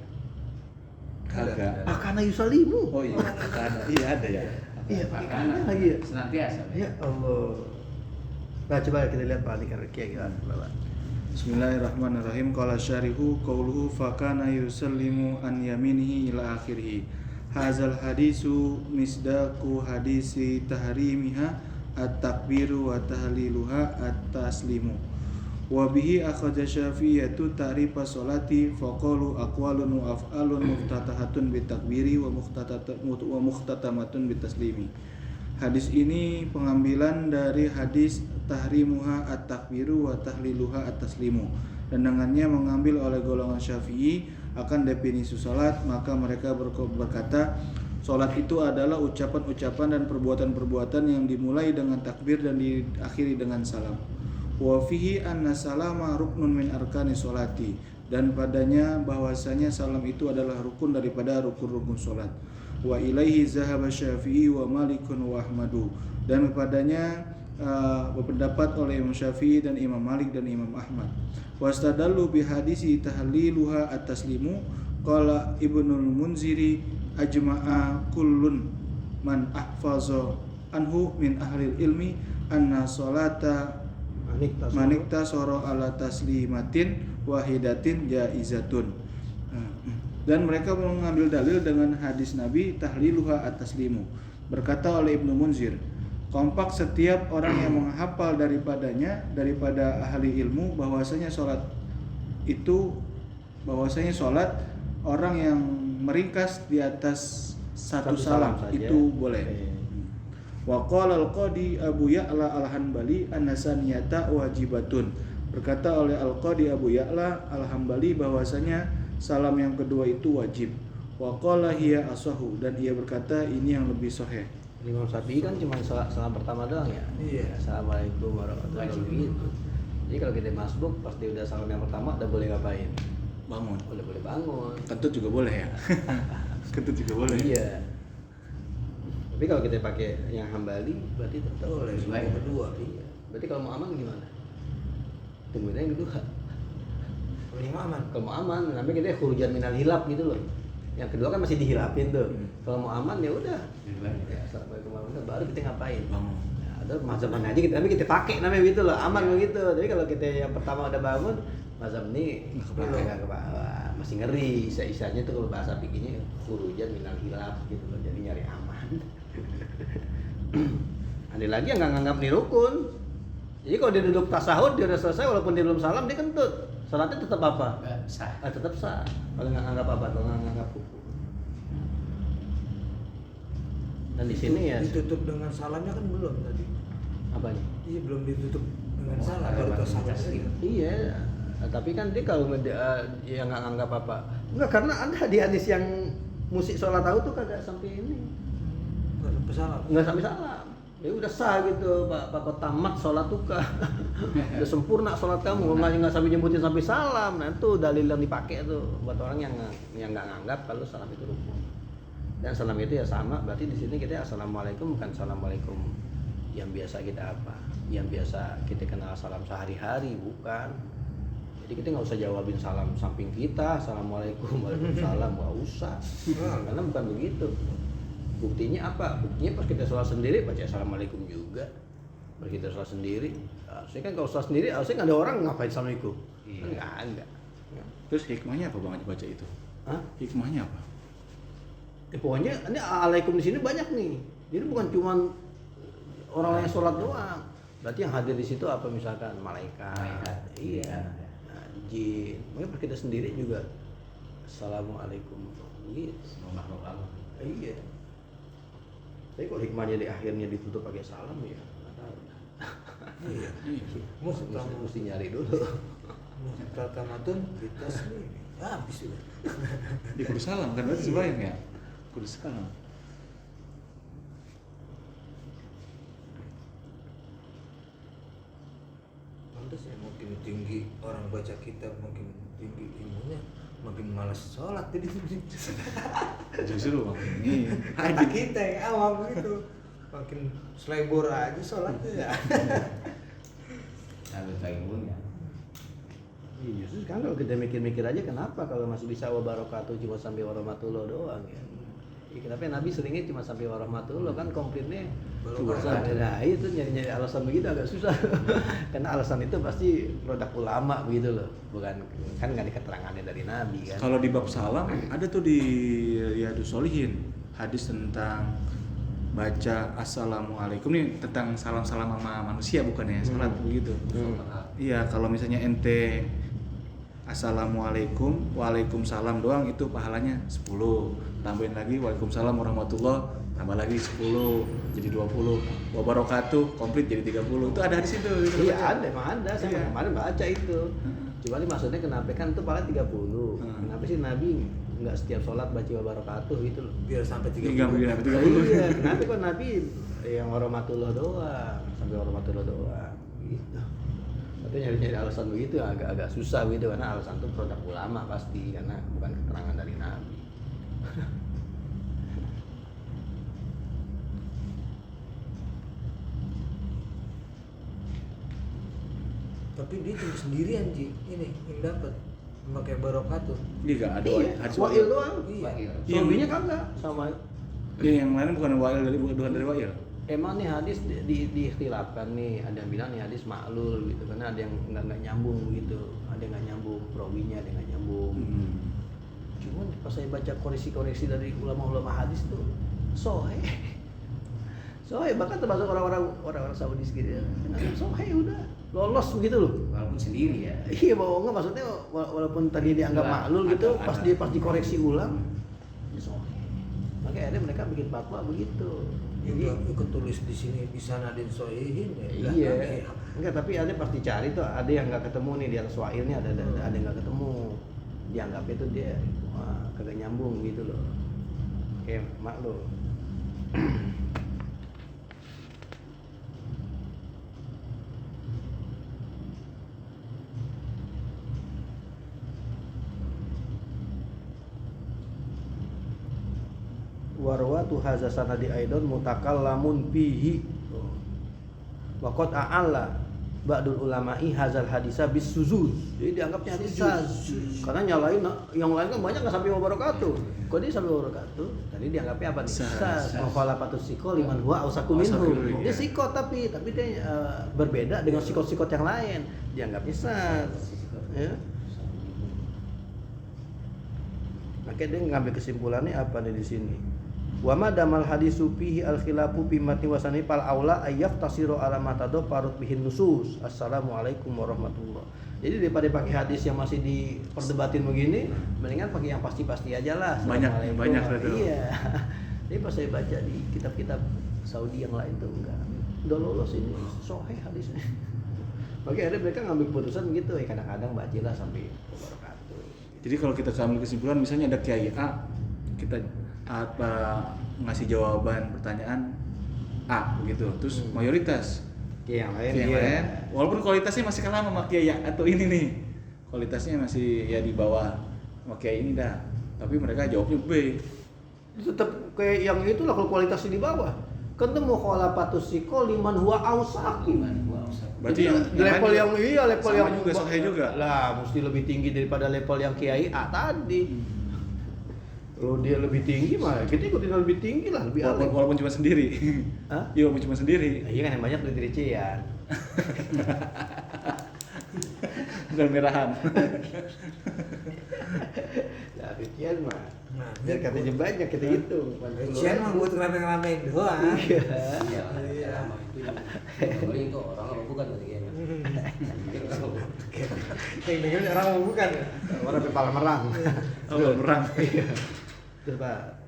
Kagak. Akana yusalimu. Oh iya, karena iya ada ya. Iya, pakai Makanan kana lagi ya. senantiasa. Ya Allah. Nah coba kita lihat Pak Andi Karkia gitu. Bismillahirrahmanirrahim. Qala syarihu qauluhu fakana yusallimu an yaminihi ila akhirih. Hazal hadisu misdaku hadisi tahrimiha at-takbiru wa tahliluha at-taslimu. Wa bihi akhadha Syafi'iyatu ta'rifa sholati faqalu aqwalun wa af'alun muftatahatun bitakbiri wa muhtatamatun bitaslimi. Hadis ini pengambilan dari hadis tahrimuha at-takbiru wa tahliluha at-taslimu, dan dengannya mengambil oleh golongan Syafi'i akan definisi salat. Maka mereka berkata salat itu adalah ucapan-ucapan dan perbuatan-perbuatan yang dimulai dengan takbir dan diakhiri dengan salam. Wa fihi anna salama ruknun min arkani sholati, dan padanya bahwasanya salam itu adalah rukun daripada rukun-rukun salat. Wa ilaihi zahaba Syafi'i wa Malikun wa Ahmadu, dan kepadanya berpendapat oleh Imam Syafi'i dan Imam Malik dan Imam Ahmad. Wastadallu bi hadisi tahliluha at-taslimu qala Ibnul Munziri ajma'a kullun man ahfaza anhu min ahlil ilmi anna salata manikta soro ala taslimatin wahidatin jaizatun. Dan mereka mengambil dalil dengan hadis Nabi tahliluha at-taslimu. Berkata oleh Ibnu Munzir, kompak setiap orang yang menghafal daripada ahli ilmu bahwasanya salat orang yang meringkas di atas satu salam itu boleh. Wa qala al-Qadi Abu Ya'la al-Hanbali an-nasaniyata wajibatun. Berkata oleh al-Qadi Abu Ya'la al-Hanbali bahwasanya salam yang kedua itu wajib. Wa qala hiya asahu, dan ia berkata ini yang lebih sahih. Imam Syafi'i kan cuma salam pertama doang ya. Iya. Assalamualaikum warahmatullahi wabarakatuh. Jadi kalau kita masbuk pasti udah salam yang pertama udah boleh ngapain? Bangun. Udah boleh bangun. Kentut juga boleh ya. Kentut juga boleh. Iya. Tapi kalau kita pakai yang Hambali berarti tetap Boleh, baik yang kedua. Iya. Berarti kalau mau aman gimana? Tungguin aja yang kedua. Kalau mau aman. Kalau mau aman, namanya kita khurujan minal hilap gitu loh. Yang kedua kan masih dihilapin tuh. Kalau mau aman ya udah. Ya, assalamualaikum warahmatullahi wabarakatuh. Baru kita ngapain? Bangun. Nah, ada mazhab mana aja kita, tapi kita pakai namanya gitu loh, aman begitu. Tapi kalau kita yang pertama udah bangun, mazhab ini nggak ke bawah, masih ngeri. Sisa-sisanya tuh kalau bahasa pikirnya khurujan minal hilap gitu loh. Jadi nyari aman. Ada lagi yang nggak nganggap ini rukun. Jadi kalau dia duduk tasahud dia udah selesai walaupun dia belum salam dia kentut. Salatnya tetap apa? Sah. Tetap sah. Kalau nggak nganggap apa? Kalau nggak nganggap rukun. Dan di sini ya ditutup dengan salamnya kan belum tadi. apanya? Iya, belum ditutup dengan salam, baru tasawuf saja. Iya. Tapi kan dia kalau yang nggak nganggap apa? Enggak, karena ada hadis yang musik sholat tahu tuh kagak sampai ini. Enggak sampai salam. Nggak sampai salam. Ya udah sah gitu, Pak kok tamat sholat tuh kah? Udah sempurna sholat kamu, nggak sampai nyebutin sampai salam. Nah itu dalil yang dipakai tuh buat orang yang nggak nganggap kalau salam itu rukun. Dan salam itu ya sama, berarti di sini kita assalamualaikum bukan assalamualaikum yang biasa kita apa, yang biasa kita kenal salam sehari-hari, bukan. Jadi kita nggak usah jawabin salam samping kita, assalamualaikum, waalaikumsalam, nggak usah, karena bukan begitu. Buktinya apa? Buktinya pas kita sholat sendiri baca assalamualaikum juga. Pas kita sholat sendiri, saya kan kalau sholat sendiri, saya nggak ada orang ngapain assalamualaikum, kan nggak ada. Terus hikmahnya apa Bang baca itu? Hah? Hikmahnya apa? Ya, pokoknya ini alaikum di sini banyak nih. Jadi bukan cuma orang yang sholat doang. Berarti yang hadir di situ apa misalkan malaikat, iya, nah, jin. Mungkin pas kita sendiri juga assalamualaikum. Gitu. Makhluk Allah. Iya. Tapi kalau hikmahnya di akhirnya ditutup pakai salam ya nggak tahu. Iya. Mesti nyari dulu. Muhtatamatun bitaslim. Habis sudah. Di kudu salam kan berarti sebayang ya? Kudu salam. Pantas ya, makin tinggi orang baca kitab, makin tinggi ilmunya, makin malas sholat jadi. Justru Bang ini Ada kita yang awam gitu, makin selebor aja sholatnya ya. Sampai pagi punya. Iya, justru kan kalau kita mikir-mikir aja kenapa kalau masih bisa wabarakatuh cuma sampai warahmatullah doang ya. Kenapa Nabi seringnya cuma sampai warahmatullah kan komplainnya Baru nah itu nyari-nyari alasan begitu agak susah karena alasan itu pasti produk ulama begitu loh, bukan kan nggak ada keterangannya dari Nabi kan. Kalau di bab salam ada tuh di Riyadhus Shalihin hadis tentang baca assalamualaikum nih, tentang salam-salam sama manusia bukan ya salat begitu. Iya, kalau misalnya ente assalamualaikum, waalaikumsalam doang itu pahalanya 10. Tambahin lagi waalaikumsalam warahmatullah, tambah lagi 10 jadi 20. Wabarakatuh komplit jadi 30. Itu ada di situ. Iya ada, emang ada. Saya Iya. kemarin baca itu. Cuma ini maksudnya kenapa kan itu paling 30. Kenapa sih Nabi nggak setiap sholat baca wabarakatuh gitu loh? biar sampai 30. Sampai 30. Iya, kenapa kok Nabi yang warahmatullah doang, sampai warahmatullah doang gitu. Tapi nyari-nyari alasan begitu agak susah gitu karena alasan itu produk ulama pasti karena bukan keterangan dari Nabi. Tapi dia cuma sendirian Ji, ini yang dapat memakai barokatuh. Iya enggak ada Iya, hadis Wa'il doang. Iya. Suaminya kagak sama. Iya, yang lain bukan dari Wa'il. Emang nih hadis diikhtilafkan nih, ada yang bilang nih hadis maklul gitu karena ada yang nggak nyambung gitu, ada yang nggak nyambung perawinya, ada yang nggak nyambung. Cuman pas saya baca koreksi dari ulama-ulama hadis tuh sohe bahkan termasuk orang-orang Saudi segitu sohe udah lolos begitu loh. Walaupun sendiri ya. Iya bahwa enggak maksudnya walaupun tadi dianggap Enggak, maklul gitu ada. pas dikoreksi ulang ya sohe. Makanya akhirnya mereka bikin fatwa begitu. Jadi ikut tulis di sini di sana din sohihin ya. Iya. Belakang, ya. Enggak, tapi ada pasti cari tuh ada yang nggak ketemu nih di atas wailnya ada yang nggak ketemu. Dianggap itu dia wah, kagak nyambung gitu loh. Kayak maklum. Warwatu hadza sanadi aidon mutakallamun bihi wa qad a'alla ba'dul ulama'i hadzal hadisa bis suzuz. Jadi dianggapnya hadis saz. Karena nyalain yang lain kan banyak enggak sampai wabarakatuh. Kok dia sampai wabarakatuh? Tadi dianggapnya apa nih? Saz. Mukhalafatus siqo liman huwa ausaku minhu. Dia sikot tapi dia berbeda dengan sikot-sikot yang lain. Dianggapnya saz. Ya. Makanya dia ngambil kesimpulannya apa nih di sini? Wa ma damal hadisu fihi al khilafu fi matni wasani fal aula ayyaf tasiru ala matado parut bihin nusus. Assalamualaikum warahmatullah. Jadi daripada pakai hadis yang masih diperdebatin begini, mendingan pakai yang pasti-pasti aja lah. Banyak Assalamualaikum. Iya. Jadi pas saya baca di kitab-kitab Saudi yang lain tuh enggak. Udah lolos ini sahih hadisnya. Makanya ada mereka ngambil keputusan begitu ya kadang-kadang bacalah sampai wabarakatuh. Jadi kalau kita ambil kesimpulan misalnya ada kiai A, kita apa ngasih jawaban pertanyaan A begitu, terus mayoritas Kayak yang lain. yang iya. lain, walaupun kualitasnya masih kalah sama kiai atau ini nih, kualitasnya masih ya di bawah sama kiai ini dah, tapi mereka jawabnya B. Tetap kayak yang itu lah kalau kualitasnya di bawah. Kan tuh mukhalafatus siqo liman huwa ausaku. Berarti Itu yang di level yang iya level sama yang juga sahih juga. Lah mesti lebih tinggi daripada level yang kiai A tadi. Kalau dia lebih tinggi mah kita ikutin yang lebih tinggi lah, lebih alim. walaupun cuma sendiri. Hah? Iya, walaupun cuma sendiri. Nah, iya kan yang banyak duit dari Cian. Dan merahan. Ya Cian mah. Nah, Biar katanya banyak kita hitung. Cian mah buat ngeramein doang. Iya. Iya, sama itu. Paling itu orang apa bukan tadi kayaknya. Yang dengerin orang mau bukan. Orang kepala merang. Oh, merang. Coba.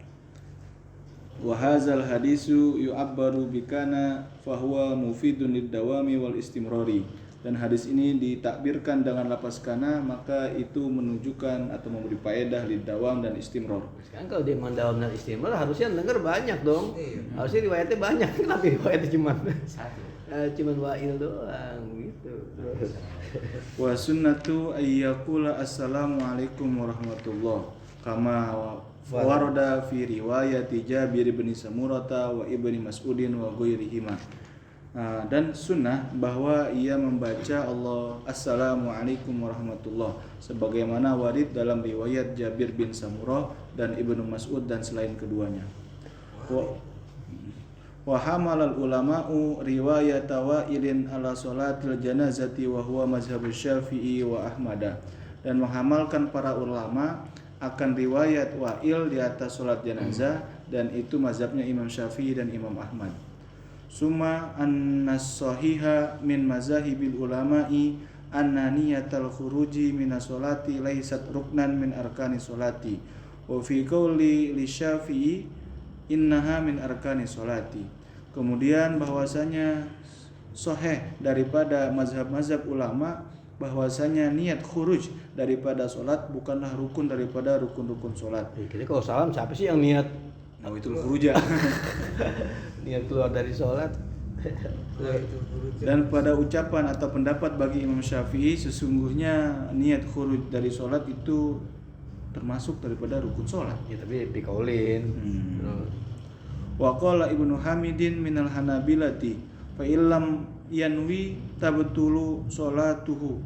Wa hadzal hadisu yu'abbaru bikana fahuwa mufidun lid-dawami wal istimrari. Dan hadis ini ditakbirkan dengan lafaz kana, maka itu menunjukkan atau memberi faedah lid-dawam dan istimrar. Sekarang kalau dia mendawam dan istimrar harusnya denger banyak dong. Iya. Harusnya riwayatnya banyak. Kenapa riwayatnya Satu. cuman wa'il doang gitu. Wa sunnatu ayyakula assalamualaikum warahmatullah kama warada fi riwayati Jabir bin Samurata wa Ibni Mas'udin wa ghairihima. Dan sunnah bahwa ia membaca Allah Assalamualaikum warahmatullah sebagaimana warid dalam riwayat Jabir bin Samurah dan Ibnu Mas'ud dan selain keduanya. Wa hamalal ulama'u riwayat Wa'ilin ala salatil janazati wa huwa mazhab Syafi'i wa Ahmada, dan menghamalkan para ulama akan riwayat Wa'il di atas salat jenazah, dan itu mazhabnya Imam Syafi'i dan Imam Ahmad. Summa annas sahiha min mazahibil ulama'i anna niyatal khuruji minas salati laysat ruknan min arkani salati wa fi qawli li Syafi'i innaha min arkani salati. Kemudian bahwasanya sahih daripada mazhab-mazhab ulama bahwasanya niat khuruj daripada salat bukanlah rukun daripada rukun-rukun salat. Jadi kalau salam siapa sih yang niat Nawitul khuruja. niat keluar dari sholat? Dan pada ucapan atau pendapat bagi Imam Syafi'i sesungguhnya niat khuruj dari sholat itu termasuk daripada rukun sholat. Ya tapi dikaulin. Wa qala Ibnu Hamidin minal Hanabilati fa illam yanwi tabtulu sholatuhu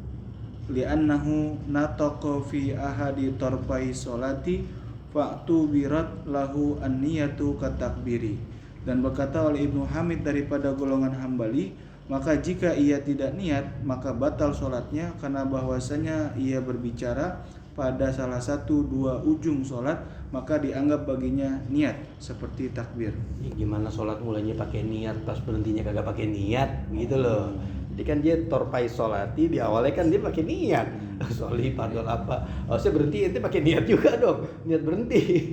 li'annahu nataqa fi ahadi tarfai sholati fa'tu birat lahu an-niyatu katakbiri. Dan berkata oleh Ibnu Hamid daripada golongan Hambali, maka jika ia tidak niat maka batal sholatnya karena bahwasanya ia berbicara pada salah satu dua ujung sholat, maka dianggap baginya niat seperti takbir. Ya, gimana sholat mulainya pakai niat pas berhentinya kagak pakai niat gitu loh. Jadi kan dia torpai sholati di awalnya kan dia pakai niat. Sholih padol apa? Harusnya berhenti itu pakai niat juga dong. Niat berhenti.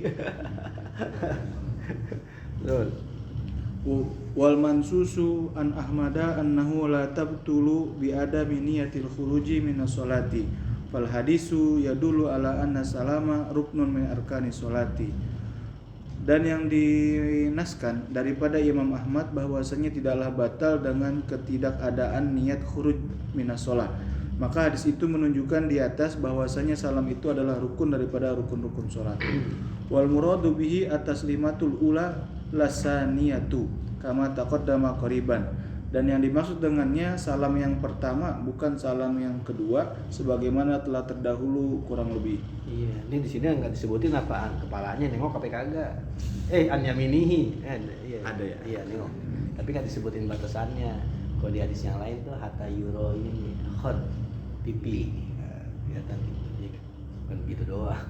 Terus Wal mansusu an Ahmada annahu la tabtulu bi adami niyatil khuruji minas sholati. Fal hadisu yadullu ala anna salama ruknun min arkani sholati. Dan yang dinaskan daripada Imam Ahmad bahwasanya tidaklah batal dengan ketidakadaan niat khuruj minas sholat. Maka hadis itu menunjukkan di atas bahwasanya salam itu adalah rukun daripada rukun-rukun sholat. Wal muradu bihi ataslimatul ula lasaniyatu kama taqaddama qariban. Dan yang dimaksud dengannya salam yang pertama bukan salam yang kedua sebagaimana telah terdahulu kurang lebih. iya, ini di sini nggak disebutin apaan, kepalanya nengok apa kagak. An yaminihi. Iya. Ada ya? Iya, nengok. Tapi nggak disebutin batasannya. Kalau di hadis yang lain tuh hatta yuro ini khod pipi. Kelihatan gitu. Bukan gitu doang.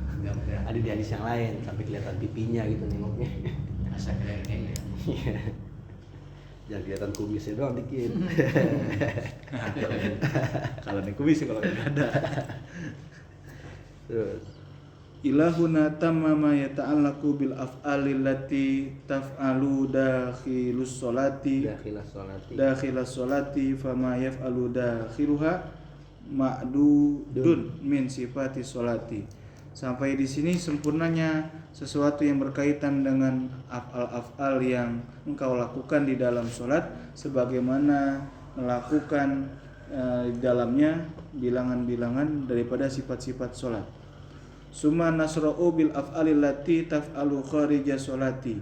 Ada di hadis yang lain sampai kelihatan pipinya gitu nengoknya. Asa keren ya. Iya. Jangan kelihatan kumisnya doang dikit. Kalau nih kumis kalau nggak ada. Terus Ilahuna tamma ma yata'allaqu bil af'alil lati taf'alu dakhilus sholati dakhilas sholati fama yaf'alu dakhiluha ma'dudun min sifati sholati. Sampai di sini sempurnanya sesuatu yang berkaitan dengan af'al-af'al yang engkau lakukan di dalam sholat sebagaimana melakukan di dalamnya bilangan-bilangan daripada sifat-sifat sholat. Summa nasra'u bil af'alil lati taf'alu kharija sholati.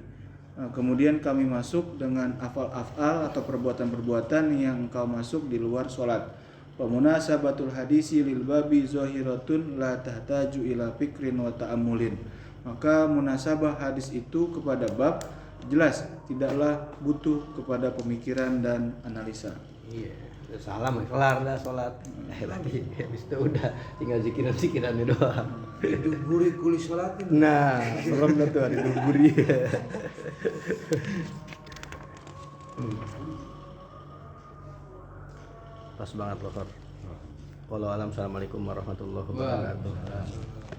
Kemudian kami masuk dengan af'al-af'al atau perbuatan-perbuatan yang engkau masuk di luar sholat. Pemunasabatul hadisi lil babi zahiratun la tahtaju ila fikrin wa ta'ammulin. Maka munasabah hadis itu kepada bab jelas tidaklah butuh kepada pemikiran dan analisa. iya, udah salam kelar dah sholat. Lagi habis itu udah tinggal zikiran-zikirannya doang. Itu guri kuli sholat itu. Nah, serem dah tuh ada duburi. Pas banget loh, Kor. Walau alam, assalamualaikum warahmatullahi wabarakatuh.